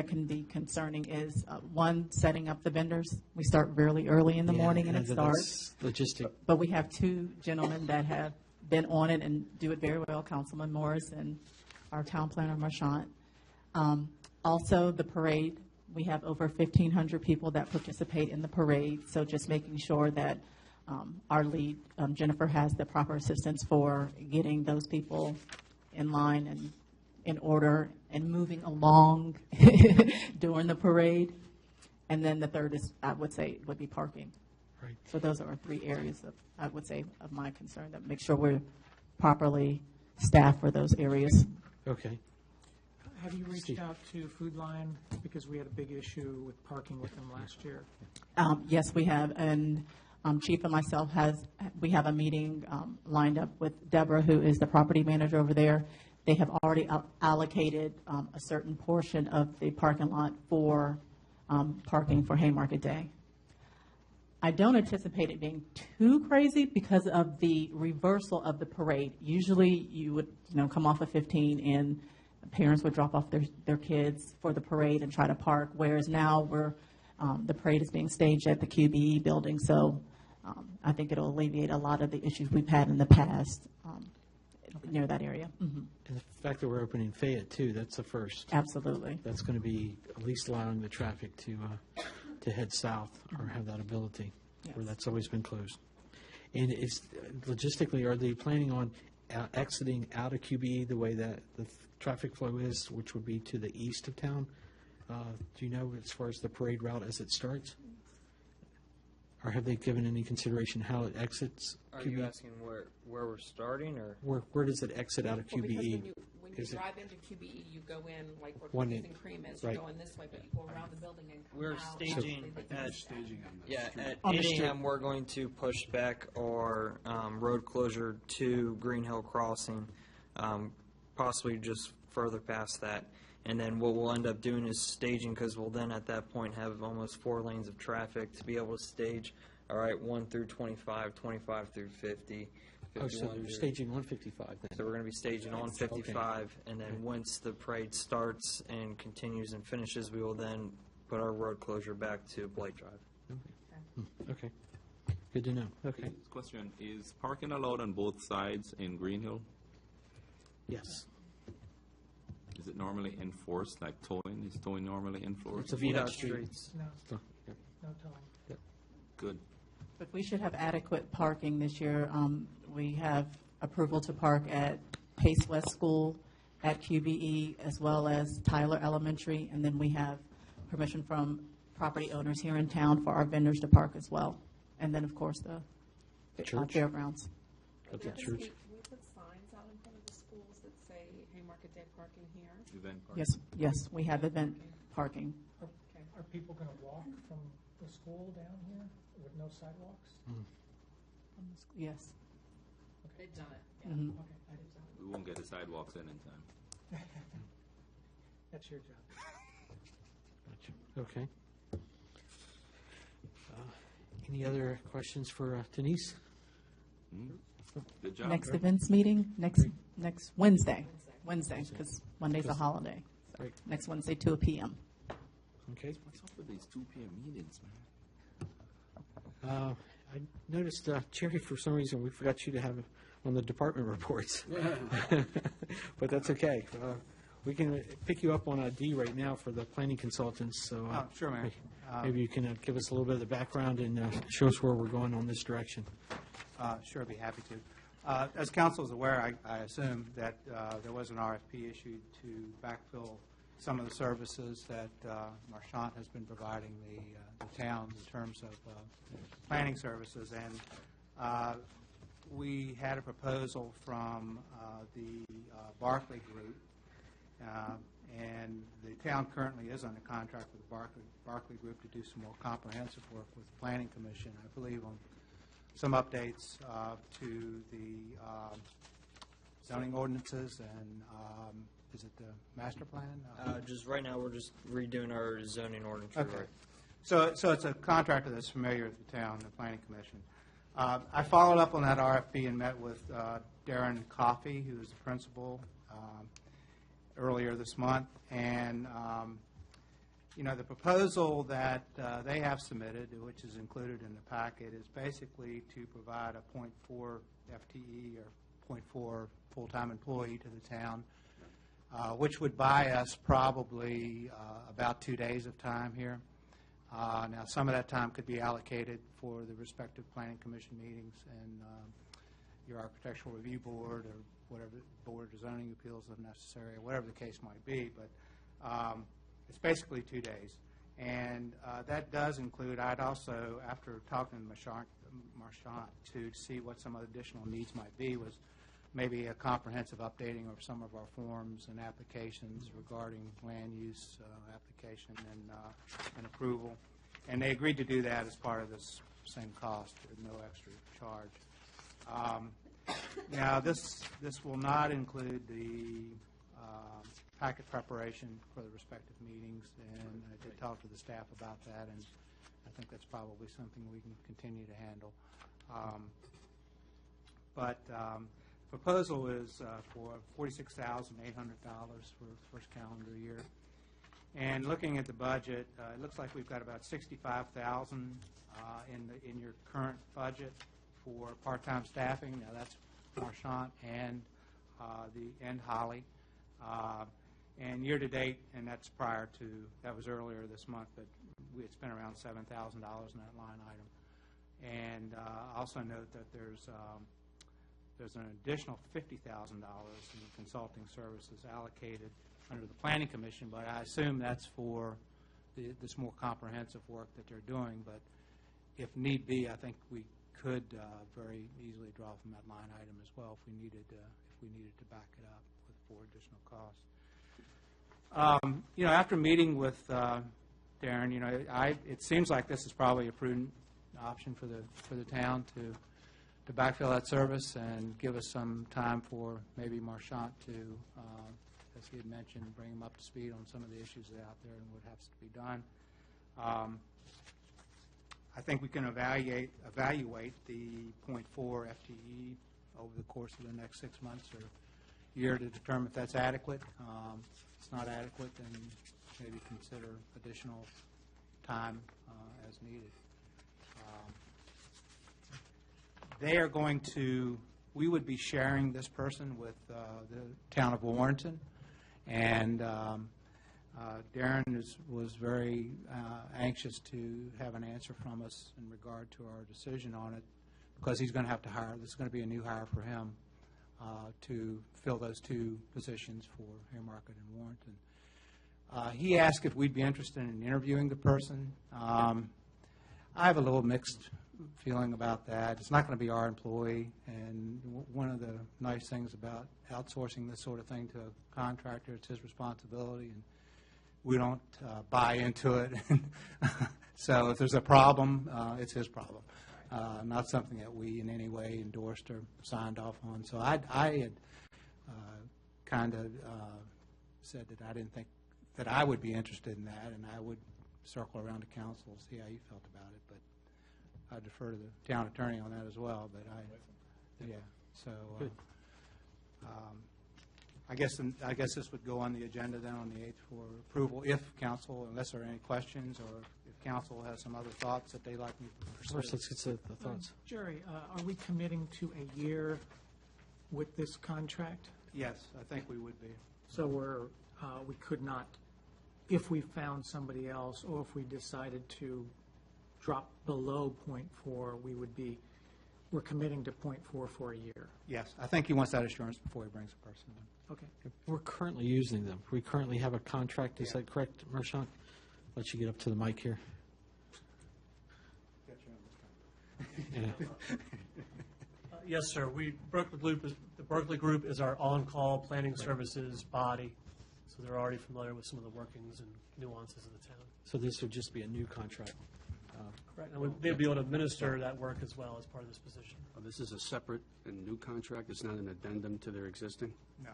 can be concerning is, one, setting up the vendors. We start really early in the morning and it starts. Logistic. But we have two gentlemen that have been on it and do it very well, Councilman Morris and our town planner, Marchant. Also, the parade. We have over 1,500 people that participate in the parade, so just making sure that our lead, Jennifer, has the proper assistance for getting those people in line and in order and moving along during the parade. And then the third is, I would say, would be parking. Right. So those are our three areas of, I would say, of my concern, that make sure we're properly staffed for those areas. Okay. Have you reached out to Food Lion? Because we had a big issue with parking with them last year. Yes, we have. And Chief and myself we have a meeting lined up with Deborah, who is the property manager over there. They have already allocated a certain portion of the parking lot for parking for Haymarket Day. I don't anticipate it being too crazy because of the reversal of the parade. Usually you would come off of 15 and parents would drop off their kids for the parade and try to park, whereas now the parade is being staged at the QBE building. So I think it'll alleviate a lot of the issues we've had in the past. near that area. And the fact that we're opening Fayette too, that's the first. Absolutely. That's going to be at least allowing the traffic to head south or have that ability, where Yes. that's always been closed. And is, logistically, are they planning on exiting out of QBE the way that the traffic flow is, which would be to the east of town? Do you know as far as the parade route as it starts? Or have they given any consideration how it exits Are QBE? you asking where we're starting, or? Where does it exit out of Well, because QBE? when you Is it- drive into QBE, you go in like where One Cookies in- and Cream is, right. you go in this way, but you go around the building and come We're out. staging at, yeah, at On the 8 street. a.m. we're going to push back our road closure to Green Hill Crossing, possibly just further past that. And then what we'll end up doing is staging, because we'll then at that point have almost 4 lanes of traffic to be able to stage, all right, 1 through 25, 25 through 50. Oh, so 51 you're through- staging 155 then? So we're going to be staging on 55, and then once the parade starts and continues and finishes, we will then put our road closure back to Blake Drive. Okay. Good to know. Okay. Question, is parking allowed on both sides in Green Hill? Yes. Is it normally enforced, like towing? Is towing normally enforced? It's a VDOT VDOT street. streets. No, So, yeah. no towing. Good. But we should have adequate parking this year. We have approval to park at Pace West School, at QBE, as well as Tyler Elementary, and then we have permission from property owners here in town for our vendors to park as well. And then, of course, the Church? fairgrounds. At the Yes, church? we put signs out in front of the schools that say Haymarket Day parking here. Event parking. Yes, we have event parking. Are people going to walk from the school down here with no sidewalks? Yes. They've done it. Mhm. Okay, I did that. We won't get the sidewalks in time. That's your job. Gotcha. Okay. Any other questions for Denise? Good job. Next events meeting, next Wednesday, because Monday's a holiday. So Great. next Wednesday, 2 p.m. Okay. What's up with these 2 p.m. meetings, man? I noticed, Jerry, for some reason, we forgot you to have on the department reports. But that's okay. We can pick you up on a D right now for the planning consultants, so. Oh, sure, Mayor. Maybe you can give us a little bit of the background and show us where we're going on this direction. Sure, I'd be happy to. As council is aware, I assume that there was an RFP issued to backfill some of the services that Marchant has been providing the town in terms of planning services. And we had a proposal from the Barclay Group, and the town currently is under contract with the Barclay Group to do some more comprehensive work with the Planning Commission, I believe, on some updates to the zoning ordinances and, is it the master plan? Just right now, we're just redoing our zoning ordinance. Okay. So it's a contractor that's familiar with the town, the Planning Commission. I followed up on that RFP and met with Darren Coffey, who is the principal, earlier this month. And, the proposal that they have submitted, which is included in the packet, is basically to provide a .4 FTE or .4 full-time employee to the town, which would buy us probably about 2 days of time here. Now, some of that time could be allocated for the respective planning commission meetings and your architectural review board or whatever board of zoning appeals if necessary, or whatever the case might be. But it's basically 2 days. And that does include, I'd also, after talking to Marchant to see what some additional needs might be, was maybe a comprehensive updating of some of our forms and applications regarding land use application and approval. And they agreed to do that as part of this same cost with no extra charge. Now, this will not include the packet preparation for the respective meetings, and I did talk to the staff about that, and I think that's probably something we can continue to handle. But proposal is for $46,800 for the first calendar year. And looking at the budget, it looks like we've got about $65,000 in your current budget for part-time staffing. Now, that's Marchant and and Holly. And year-to-date, and that's prior to, that was earlier this month, but we had spent around $7,000 in that line item. And also note that there's an additional $50,000 in consulting services allocated under the Planning Commission, but I assume that's for this more comprehensive work that they're doing. But if need be, I think we could very easily draw from that line item as well if we needed to back it up for additional costs. After meeting with Darren, it seems like this is probably a prudent option for the town to backfill that service and give us some time for maybe Marchant to, as he had mentioned, bring him up to speed on some of the issues that are out there and what has to be done. I think we can evaluate the 0.4 FTE over the course of the next 6 months or year to determine if that's adequate. If it's not adequate, then maybe consider additional time as needed. They are going to, we would be sharing this person with the town of Warrenton, and Darren was very anxious to have an answer from us in regard to our decision on it, because he's going to have to hire, this is going to be a new hire for him to fill those two positions for Haymarket and Warrenton. He asked if we'd be interested in interviewing the person. I have a little mixed feeling about that. It's not going to be our employee, and one of the nice things about outsourcing this sort of thing to a contractor, it's his responsibility, and we don't buy into it. So if there's a problem, it's his problem, not something that we in any way endorsed or signed off on. So I had kind of said that I didn't think that I would be interested in that, and I would circle around to council and see how you felt about it. But I defer to the town attorney on that as well. But so I guess this would go on the agenda then on the 8th for approval, if council, unless there are any questions, or if council has some other thoughts that they'd like me to pursue. First, let's get the thoughts. Jerry, are we committing to a year with this contract? Yes, I think we would be. So we could not, if we found somebody else, or if we decided to drop below 0.4, we're committing to 0.4 for a year. Yes, I think he wants that assurance before he brings a person in. Okay. We're currently using them. We currently have a contract. Is that correct, Marchant? Let you get up to the mic here. Yeah. Yes, sir. The Berkeley Group is our on-call planning services body, so they're already familiar with some of the workings and nuances of the town. So this would just be a new contract. Correct. And they'd be able to administer that work as well as part of this position. This is a separate and new contract? It's not an addendum to their existing? No.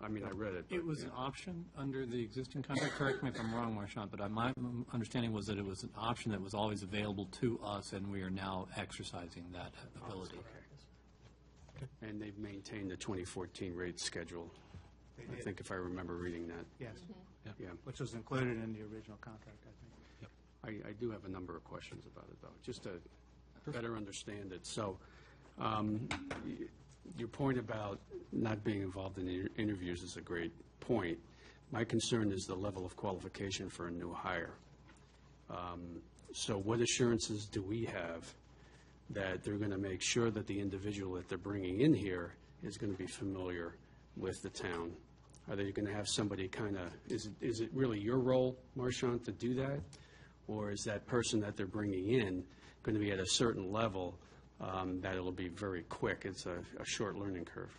I mean, I read it. It was an option under the existing contract. Correct me if I'm wrong, Marchant, but my understanding was that it was an option that was always available to us, and we are now exercising that ability. Okay. And they've maintained the 2014 rate schedule. I think if I remember reading that. Yes. Yeah. Which was included in the original contract, I think. I do have a number of questions about it, though, just to better understand it. So your point about not being involved in the interviews is a great point. My concern is the level of qualification for a new hire. So what assurances do we have that they're going to make sure that the individual that they're bringing in here is going to be familiar with the town? Are they going to have somebody kind of, is it really your role, Marchant, to do that? Or is that person that they're bringing in going to be at a certain level that it'll be very quick? It's a short learning curve.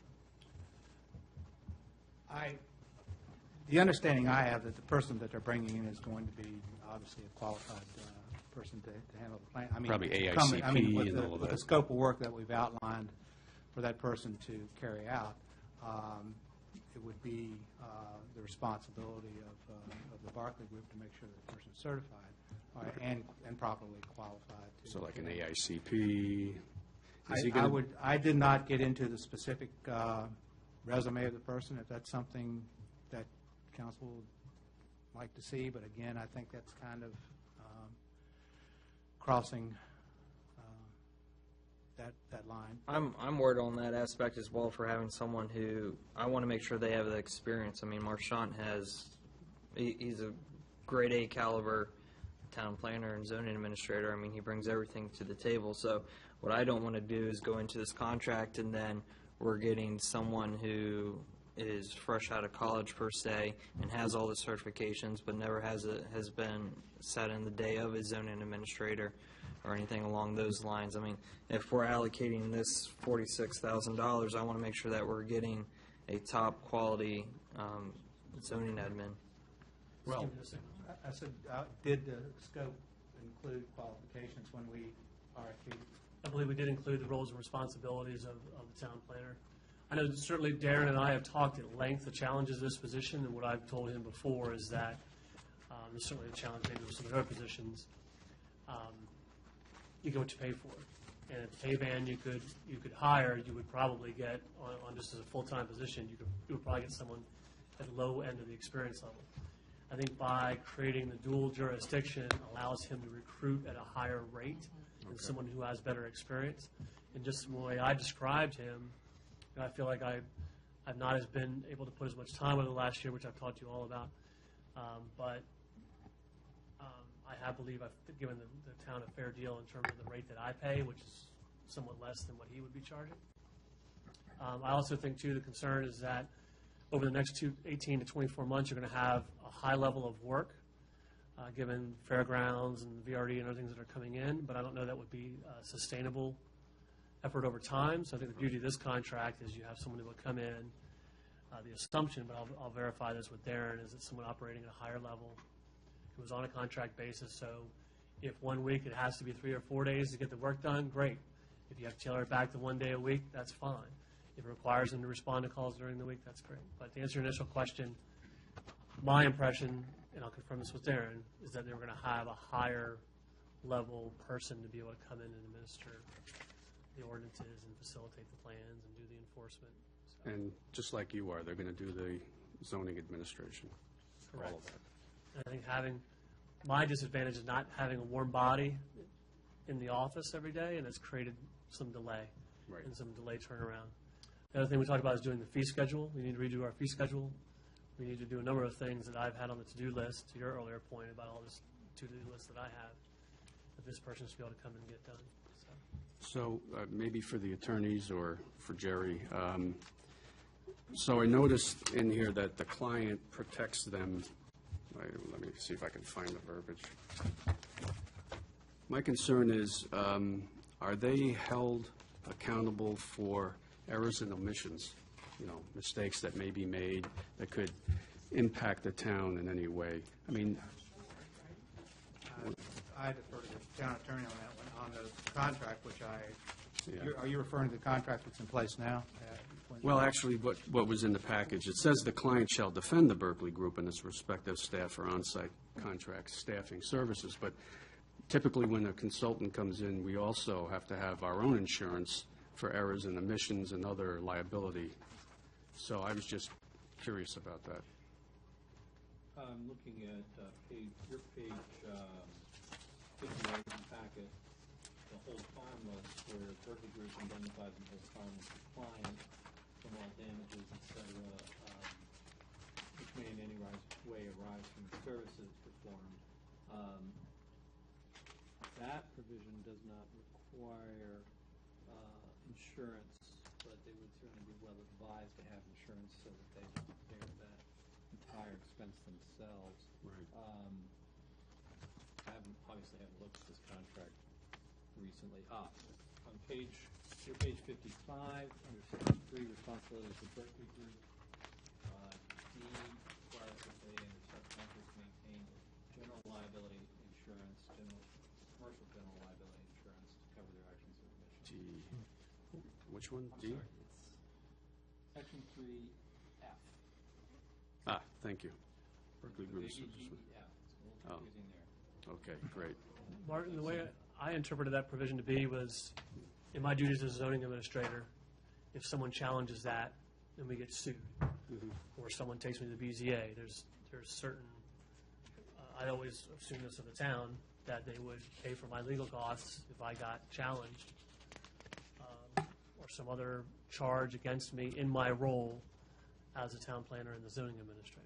The understanding I have that the person that they're bringing in is going to be obviously a qualified person to handle the plan. I mean, probably AICP and all of that. With the scope of work that we've outlined for that person to carry out, it would be the responsibility of the Barclay Group to make sure that the person is certified and properly qualified. So like an AICP? I did not get into the specific resume of the person, if that's something that council would like to see. But again, I think that's kind of crossing that line. I'm worried on that aspect as well for having someone who, I want to make sure they have the experience. I mean, Marchant he's a grade A caliber town planner and zoning administrator. I mean, he brings everything to the table. So what I don't want to do is go into this contract and then we're getting someone who is fresh out of college per se and has all the certifications but never has been sat in the day of a zoning administrator or anything along those lines. I mean, if we're allocating this $46,000, I want to make sure that we're getting a top quality zoning admin. Well, I said, did the scope include qualifications when we RFP'd? I believe we did include the roles and responsibilities of the town planner. I know certainly Darren and I have talked at length the challenges of this position, and what I've told him before is that there's certainly a challenge maybe with some of the other positions. You get what you pay for. And at the pay band you could hire, you would probably get, on just as a full-time position, you would probably get someone at the low end of the experience level. I think by creating the dual jurisdiction allows him to recruit at a higher rate than someone who has better experience. And just the way I described him, I feel like I've not been able to put as much time over the last year, which I've talked to you all about. But I believe I've given the town a fair deal in terms of the rate that I pay, which is somewhat less than what he would be charging. I also think, too, the concern is that over the next 18 to 24 months, you're going to have a high level of work, given fairgrounds and VRD and other things that are coming in, but I don't know that would be a sustainable effort over time. So I think the beauty of this contract is you have someone who will come in. The assumption, but I'll verify this with Darren, is that someone operating at a higher level who was on a contract basis. So if 1 week it has to be 3 or 4 days to get the work done, great. If you have to tailor it back to 1 day a week, that's fine. If it requires them to respond to calls during the week, that's great. But to answer your initial question, my impression, and I'll confirm this with Darren, is that they were going to have a higher level person to be able to come in and administer the ordinances and facilitate the plans and do the enforcement. So. And just like you are, they're going to do the zoning administration. Correct. All of that. I think my disadvantage is not having a warm body in the office every day, and it's created some delay and some delay turnaround. The other thing we talked about is doing the fee schedule. We need to redo our fee schedule. We need to do a number of things that I've had on the to-do list, to your earlier point about all this to-do list that I have, that this person should be able to come and get done. So maybe for the attorneys or for Jerry, so I noticed in here that the client protects them. Let me see if I can find the verbiage. My concern is, are they held accountable for errors and omissions, mistakes that may be made that could impact the town in any way? I mean, I defer to the town attorney on that one, on the contract, which are you referring to the contract that's in place now? Well, actually, what was in the package, it says the client shall defend the Berkeley Group and its respective staff for on-site contract staffing services, but typically when a consultant comes in, we also have to have our own insurance for errors and omissions and other liability. So I was just curious about that. I'm looking at your page 58 in the packet, the hold harmless, where Berkeley Group indemnifies and holds harmless the client from all damages, etc., which may in any way arise from the services performed. That provision does not require insurance, but they would certainly be well advised to have insurance so that they don't bear that entire expense themselves. Right. I obviously haven't looked at this contract recently. On your page 55, under section 3, responsibilities of Berkeley Group, D requires that they and their subcontractors maintain general liability insurance, commercial general liability insurance to cover their actions or omissions. Which one? I'm D? sorry, it's section 3F. Thank you. Berkeley Group. Yeah, it's a little confusing there. Okay, great. Martin, the way I interpreted that provision to be was, in my duties as a zoning administrator, if someone challenges that, then we get sued. Or someone takes me to the BZA, there's certain, I always assume this of the town, that they would pay for my legal costs if I got challenged. or some other charge against me in my role as a town planner and the zoning administrator.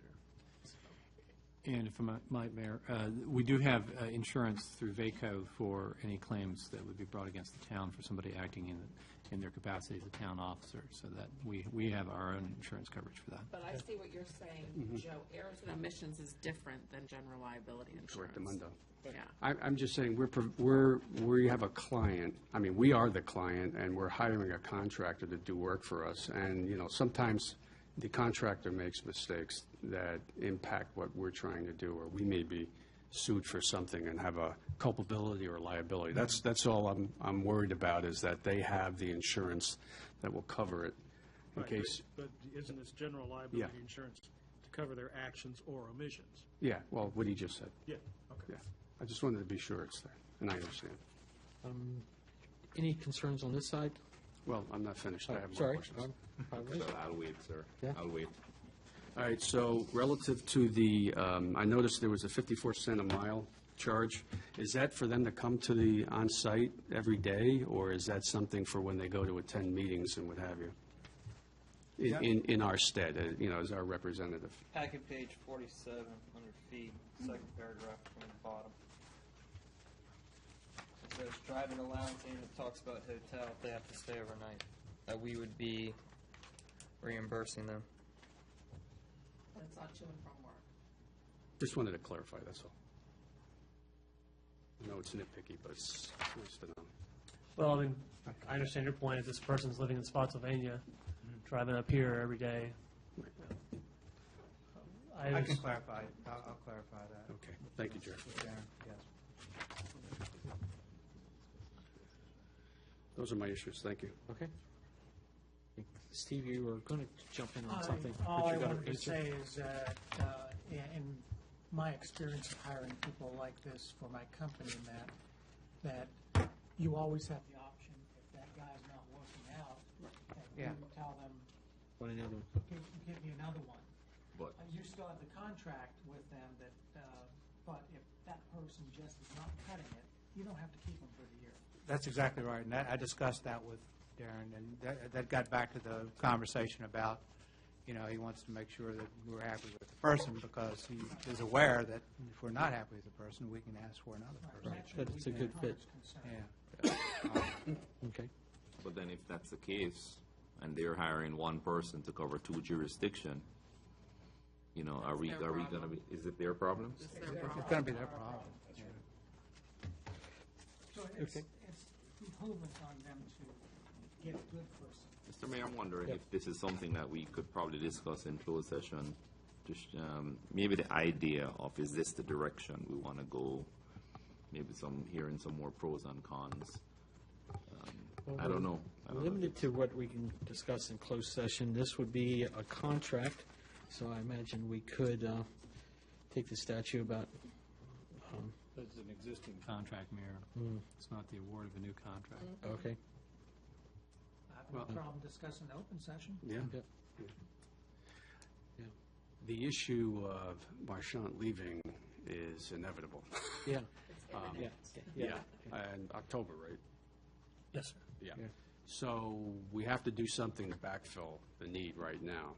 And if I might, Mayor, we do have insurance through VACO for any claims that would be brought against the town for somebody acting in their capacity as a town officer, so that we have our own insurance coverage for that. But I see what you're saying, Joe. Errors and omissions is different than general liability insurance. Correct, Amundo. Yeah. I'm just saying, we have a client, I mean, we are the client, and we're hiring a contractor to do work for us. And, you know, sometimes the contractor makes mistakes that impact what we're trying to do, or we may be sued for something and have a culpability or liability. That's all I'm worried about, is that they have the insurance that will cover it in Right, case. But isn't this general liability insurance to cover their actions or omissions? Yeah, well, what he just said. Yeah, okay. Yeah, I just wanted to be sure it's there, and I understand. Any concerns on this side? Well, I'm not finished. I have more Sorry. questions. I'll wait, sir. Yeah. I'll wait. All right, so relative to the, I noticed there was a 54-cent a mile charge. Is that for them to come to the on-site every day, or is that something for when they go to attend meetings and what have you? In our stead, you know, as our representative? Packet page 47, under fee, second paragraph from the bottom. It says driving allowance, and it talks about hotel if they have to stay overnight, that we would be reimbursing them. But it's not to and from work. Just wanted to clarify, that's all. I know it's nitpicky, but it's nice to know. Well, I mean, I understand your point. If this person's living in Spotsylvania, driving up here every day. I can clarify. I'll clarify that. Okay, thank you, Jeff. With Darren, yes. Those are my issues, thank you. Okay. Steve, you were going to jump in on something. All but I you got wanted to answer. say is that in my experience of hiring people like this for my company, that you always have the option, if that guy's not working out, that you tell them, Want another one? give me another one. But You still have the contract with them, but if that person just is not cutting it, you don't have to keep them for the year. That's exactly right, and I discussed that with Darren, and that got back to the conversation about, you know, he wants to make sure that we're happy with the person, because he is aware that if we're not happy with the person, we can ask for another person. That it's a good fit. Yeah. Okay. But then if that's the case, and they're hiring one person to cover two jurisdiction, you know, are we going to be, is it their problem? It's going to be their problem. So it's improvement on them to get a good person. Mr. Mayor, I'm wondering if this is something that we could probably discuss in closed session. Just maybe the idea of, is this the direction we want to go? Maybe hearing some more pros and cons. I don't know. Limited to what we can discuss in closed session, this would be a contract, so I imagine we could take the statute about, It's an existing contract, Mayor. It's not the award of a new contract. okay. I have no problem discussing an open session. Yeah. Yep. The issue of Marchant leaving is inevitable. Yeah. Yeah, and October, right? Yes, sir. Yeah. So we have to do something to backfill the need right now.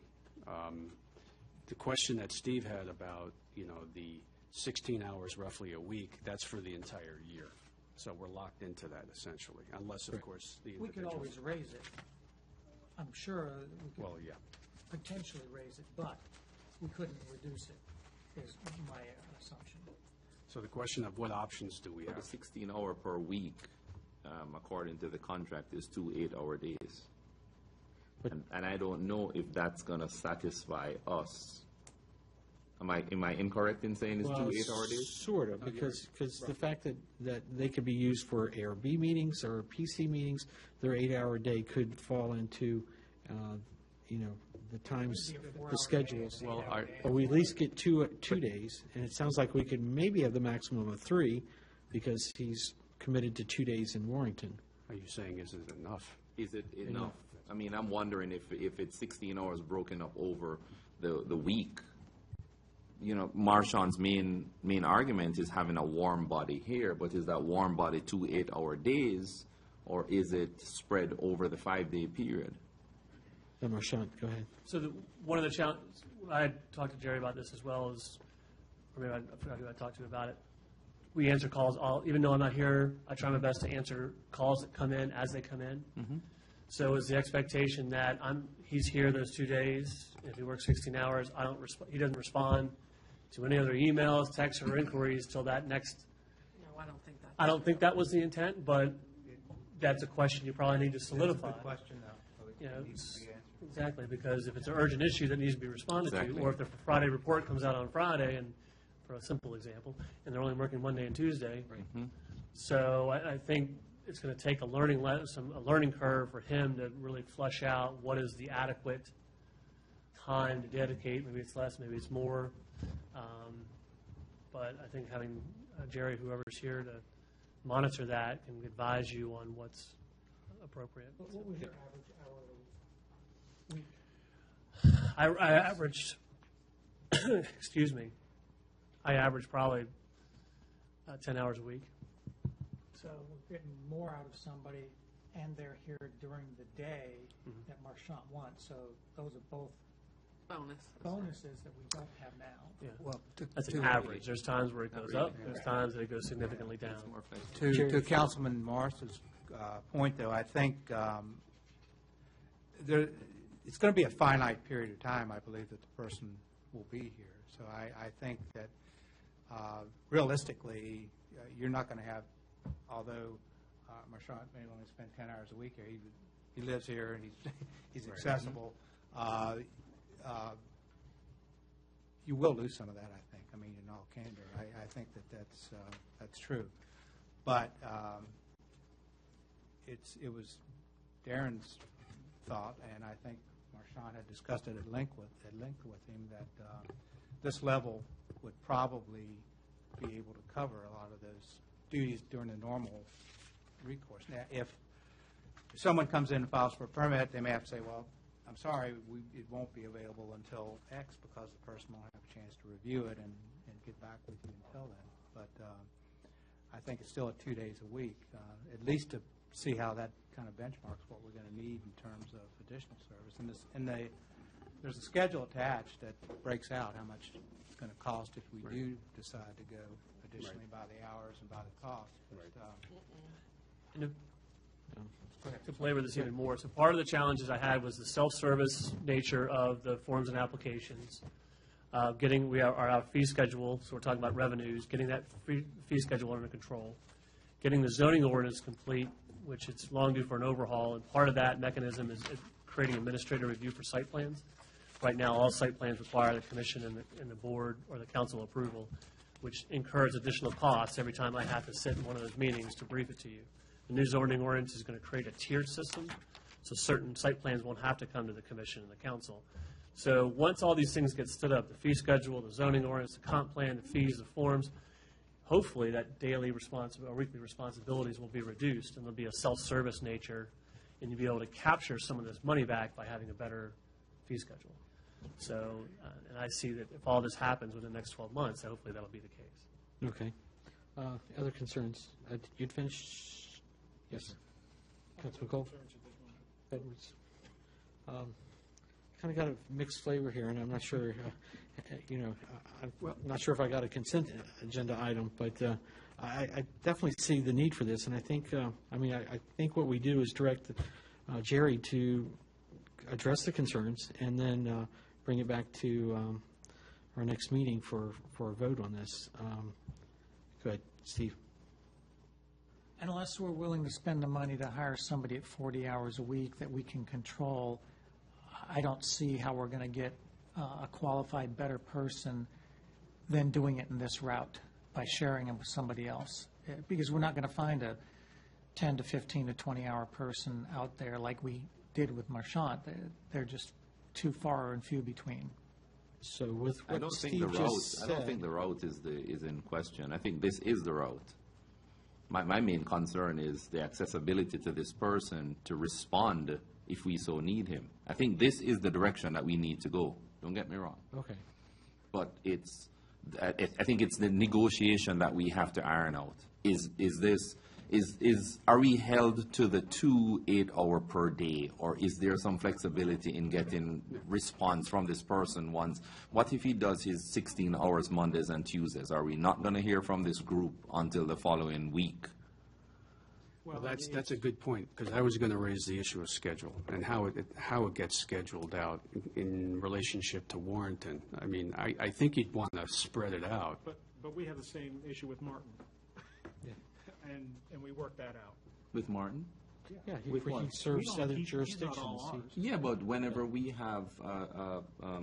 The question that Steve had about, you know, the 16 hours roughly a week, that's for the entire year. So we're locked into that essentially, unless, of course, the We could individual. always raise it. I'm sure we could Well, yeah. potentially raise it, but we couldn't reduce it, is my assumption. So the question of what options do we The have? 16-hour per week, according to the contract, is 2 8-hour days. And I don't know if that's going to satisfy us. Am I incorrect in saying it's 2 8-hour days? Sort of, because the fact that they could be used for ARB meetings or PC meetings, their 8-hour day could fall into, you know, the times, the schedules. Well, Or we at least get two days, and it sounds like we could maybe have the maximum of 3, because he's committed to 2 days in Warrington. Are you saying is it enough? Is it enough? I mean, I'm wondering if it's 16 hours broken up over the week. You know, Marchand's main argument is having a warm body here, but is that warm body 2 8-hour days, or is it spread over the 5-day period? Marchant, go ahead. So one of the challenges, I had talked to Jerry about this as well as, or maybe I forgot who I talked to about it. We answer calls, even though I'm not here, I try my best to answer calls that come in as they come in. So is the expectation that he's here those 2 days, if he works 16 hours, he doesn't respond to any other emails, texts, or inquiries till that next. No, I don't think that. I don't think that was the intent, but that's a question you probably need to solidify. That's a good question, though. So You know, it needs to be answered. Exactly, because if it's an urgent issue that needs to be responded Exactly. to, or if the Friday report comes out on Friday, and for a simple example, and they're only working Monday and Tuesday. So I think it's going to take a learning curve for him to really flesh out what is the adequate time to dedicate. Maybe it's less, maybe it's more. But I think having Jerry, whoever's here to monitor that, can advise you on what's appropriate. What was your average hourly week? I averaged, excuse me, I average probably 10 hours a week. So we're getting more out of somebody, and they're here during the day that Marchant wants. So those are both bonuses that we don't have now. Yeah. Well, That's an average. There's times where it goes up, there's times that it goes significantly down. To Councilman Morris's point, though, I think it's going to be a finite period of time, I believe, that the person will be here. So I think that realistically, you're not going to have, although Marchant may only spend 10 hours a week here, he lives here and he's accessible. You will lose some of that, I think. I mean, in all candor, I think that's true. But it was Darren's thought, and I think Marchant had discussed it at length with him, that this level would probably be able to cover a lot of those duties during the normal recourse. Now, if someone comes in and files for a permit, they may have to say, well, I'm sorry, it won't be available until X, because the person won't have a chance to review it and get back with you until then. But I think it's still at 2 days a week, at least to see how that kind of benchmarks what we're going to need in terms of additional service. And there's a schedule attached that breaks out how much it's going to cost if we do decide to go additionally by the hours and by the cost. To belabor this even more, so part of the challenges I had was the self-service nature of the forms and applications. We are our fee schedule, so we're talking about revenues, getting that fee schedule under control, getting the zoning ordinance complete, which it's long due for an overhaul, and part of that mechanism is creating administrative review for site plans. Right now, all site plans require the commission and the board or the council approval, which incurs additional costs every time I have to sit in one of those meetings to brief it to you. The new zoning ordinance is going to create a tiered system, so certain site plans won't have to come to the commission and the council. So once all these things get stood up, the fee schedule, the zoning ordinance, the comp plan, the fees, the forms, hopefully that daily or weekly responsibilities will be reduced, and there'll be a self-service nature, and you'll be able to capture some of this money back by having a better fee schedule. So, and I see that if all this happens within the next 12 months, hopefully that'll be the case. Okay. Other concerns? You'd finish? Yes, sir. Councilman Cole? Edwards? Kind of got a mixed flavor here, and I'm not sure, I'm not sure if I got a consent agenda item, but I definitely see the need for this, and I think, I think what we do is direct Jerry to address the concerns and then bring it back to our next meeting for a vote on this. Go ahead, Steve. Unless we're willing to spend the money to hire somebody at 40 hours a week that we can control, I don't see how we're going to get a qualified, better person than doing it in this route by sharing it with somebody else. Because we're not going to find a 10 to 15 to 20-hour person out there like we did with Marchant. They're just too far and few between. So with what I don't think the route is in question. I think this is the route. My main concern is the accessibility to this person to respond if we so need him. I think this is the direction that we need to go. Don't get me wrong. Okay. But I think it's the negotiation that we have to iron out. Is this Are we held to the 2 8-hour per day, or is there some flexibility in getting response from this person once? What if he does his 16 hours Mondays and Tuesdays? Are we not going to hear from this group until the following week? Well, that's a good point, because I was going to raise the issue of schedule and how it gets scheduled out in relationship to Warrenton. I mean, I think you'd want to spread it out. But we have the same issue with Martin. And we work that out. With Martin? Yeah, With he what? serves other He's not jurisdictions. all ours. Yeah, but whenever we have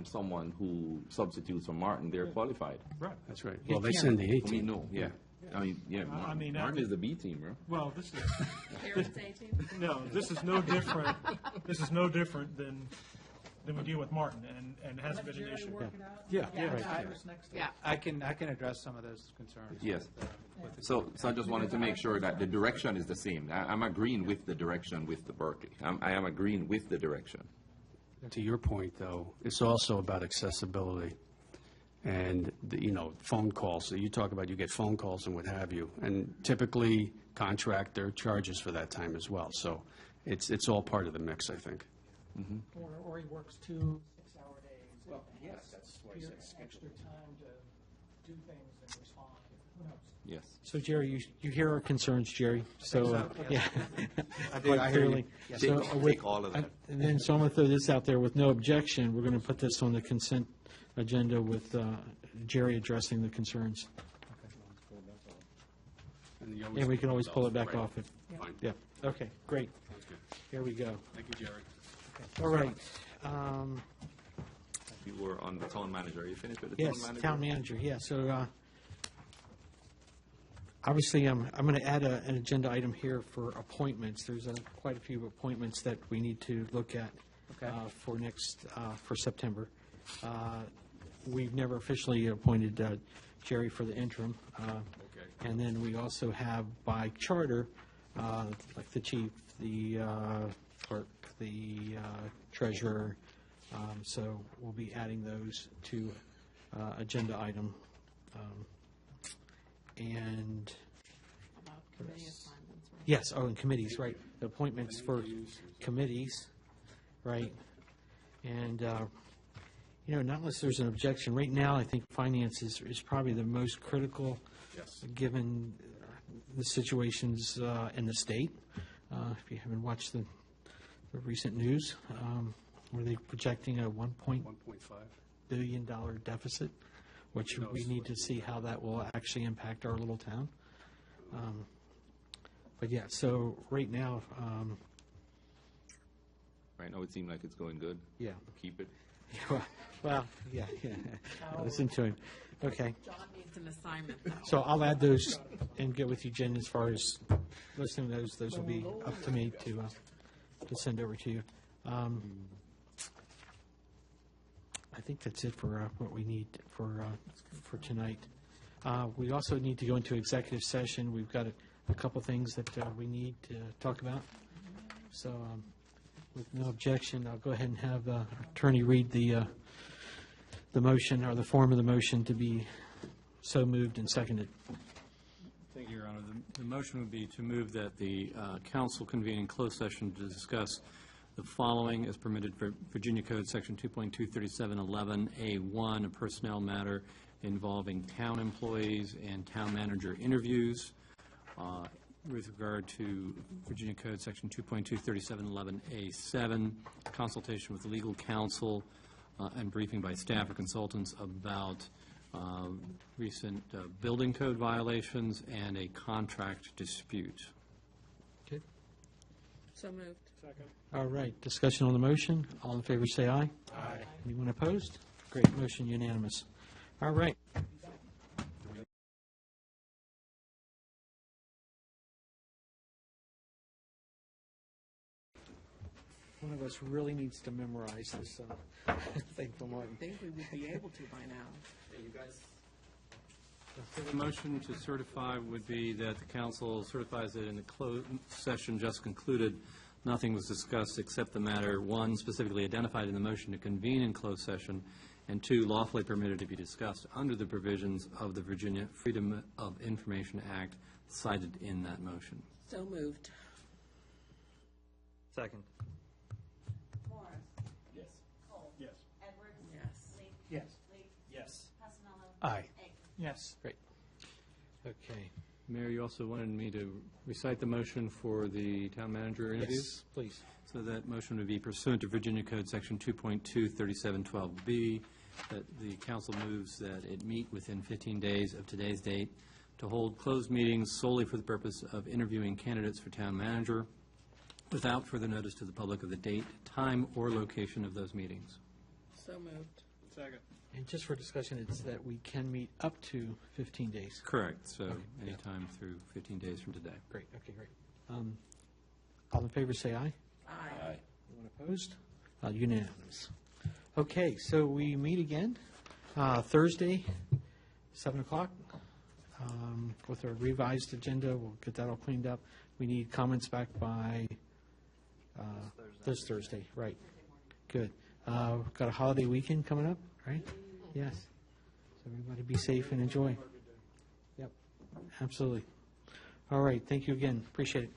someone who substitutes for Martin, they're qualified. Right. That's right. Well, they send the I 18. mean, no, yeah. I mean, yeah, I mean, Martin is the B team, bro. Well, this is, Parents' A team? no, this is no different, this is no different than we deal with Martin, and hasn't been an issue. Yeah, right. Yeah. I can address some of those concerns. Yes. So I just wanted to make sure that the direction is the same. I'm agreeing with the direction with the Berkeley. I am agreeing with the direction. To your point, though, it's also about accessibility and, phone calls. So you talk about you get phone calls and what have you. And typically, contractor charges for that time as well. So it's all part of the mix, I think. Or he works 2 6-hour days. Well, and yes, has that's why he said extra time to do things and respond. Who knows? Yes. So Jerry, you hear our concerns, Jerry. So, yeah. I Quite hear you. clearly. Yes. So, Take all of that. And then, so I'm going to throw this out there with no objection. We're going to put this on the consent agenda with Jerry addressing the concerns. And we can always pull it back off. Fine. Yeah, okay, great. Here we go. Thank you, Jerry. All right. You were on the town manager. Are you finished with the Yes, town manager? town manager, yeah. So obviously, I'm going to add an agenda item here for appointments. There's quite a few appointments that we need to look at for September. We've never officially appointed Jerry for the interim. And then we also have by charter, like the chief, the clerk, the treasurer. So we'll be adding those to agenda item. And About committee assignments, right? yes, and committees, right. The appointments for committees, right. And, not unless there's an objection. Right now, I think finance is probably the most critical, given the situations in the state. If you haven't watched the recent news, were they projecting a $1.5 billion deficit, which we need to see how that will actually impact our little town. But yeah, so right now, Right now, it seemed like it's going good. Yeah. Keep it. well, yeah. Listen to him. Okay. John needs an assignment, though. So I'll add those and get with you, Jen, as far as listening to those. Those will be up to me to send over to you. I think that's it for what we need for tonight. We also need to go into executive session. We've got a couple things that we need to talk about. So with no objection, I'll go ahead and have the attorney read the motion or the form of the motion to be so moved and seconded. Thank you, Your Honor. The motion would be to move that the council convene in closed session to discuss the following as permitted for Virginia Code Section 2.23711A1, a personnel matter involving town employees and town manager interviews. With regard to Virginia Code Section 2.23711A7, consultation with legal counsel and briefing by staff or consultants about recent building code violations and a contract dispute. Okay. So moved. Second. All right. Discussion on the motion. All in favor say aye. Aye. Anyone opposed? Great. Motion unanimous. All right. One of us really needs to memorize this thing for Martin. I think we would be able to by now. The motion to certify would be that the council certifies that in the closed session just concluded, nothing was discussed except the matter, one, specifically identified in the motion to convene in closed session, and two, lawfully permitted to be discussed under the provisions of the Virginia Freedom of Information Act, cited in that motion. So moved. Second. Morris. Yes. Cole. Yes. Edwards. Yes. Lee. Yes. Lee. Yes. Casanello. Aye. Egg. Yes. Great. Okay. Mayor, you also wanted me to recite the motion for the town manager interviews? Yes, please. So that motion would be pursuant to Virginia Code Section 2.23712B, that the council moves that it meet within 15 days of today's date to hold closed meetings solely for the purpose of interviewing candidates for town manager without further notice to the public of the date, time, or location of those meetings. So moved. Second. And just for discussion, it's that we can meet up to 15 days. Correct. So anytime through 15 days from today. Great, okay, great. All in favor, say aye. Aye. Anyone opposed? Unanimous. Okay, so we meet again Thursday, 7 o'clock, with our revised agenda. We'll get that all cleaned up. We need comments back by this Thursday, right. Good. Got a holiday weekend coming up, right? Yes. So everybody be safe and enjoy. Yep, absolutely. All right, thank you again. Appreciate it.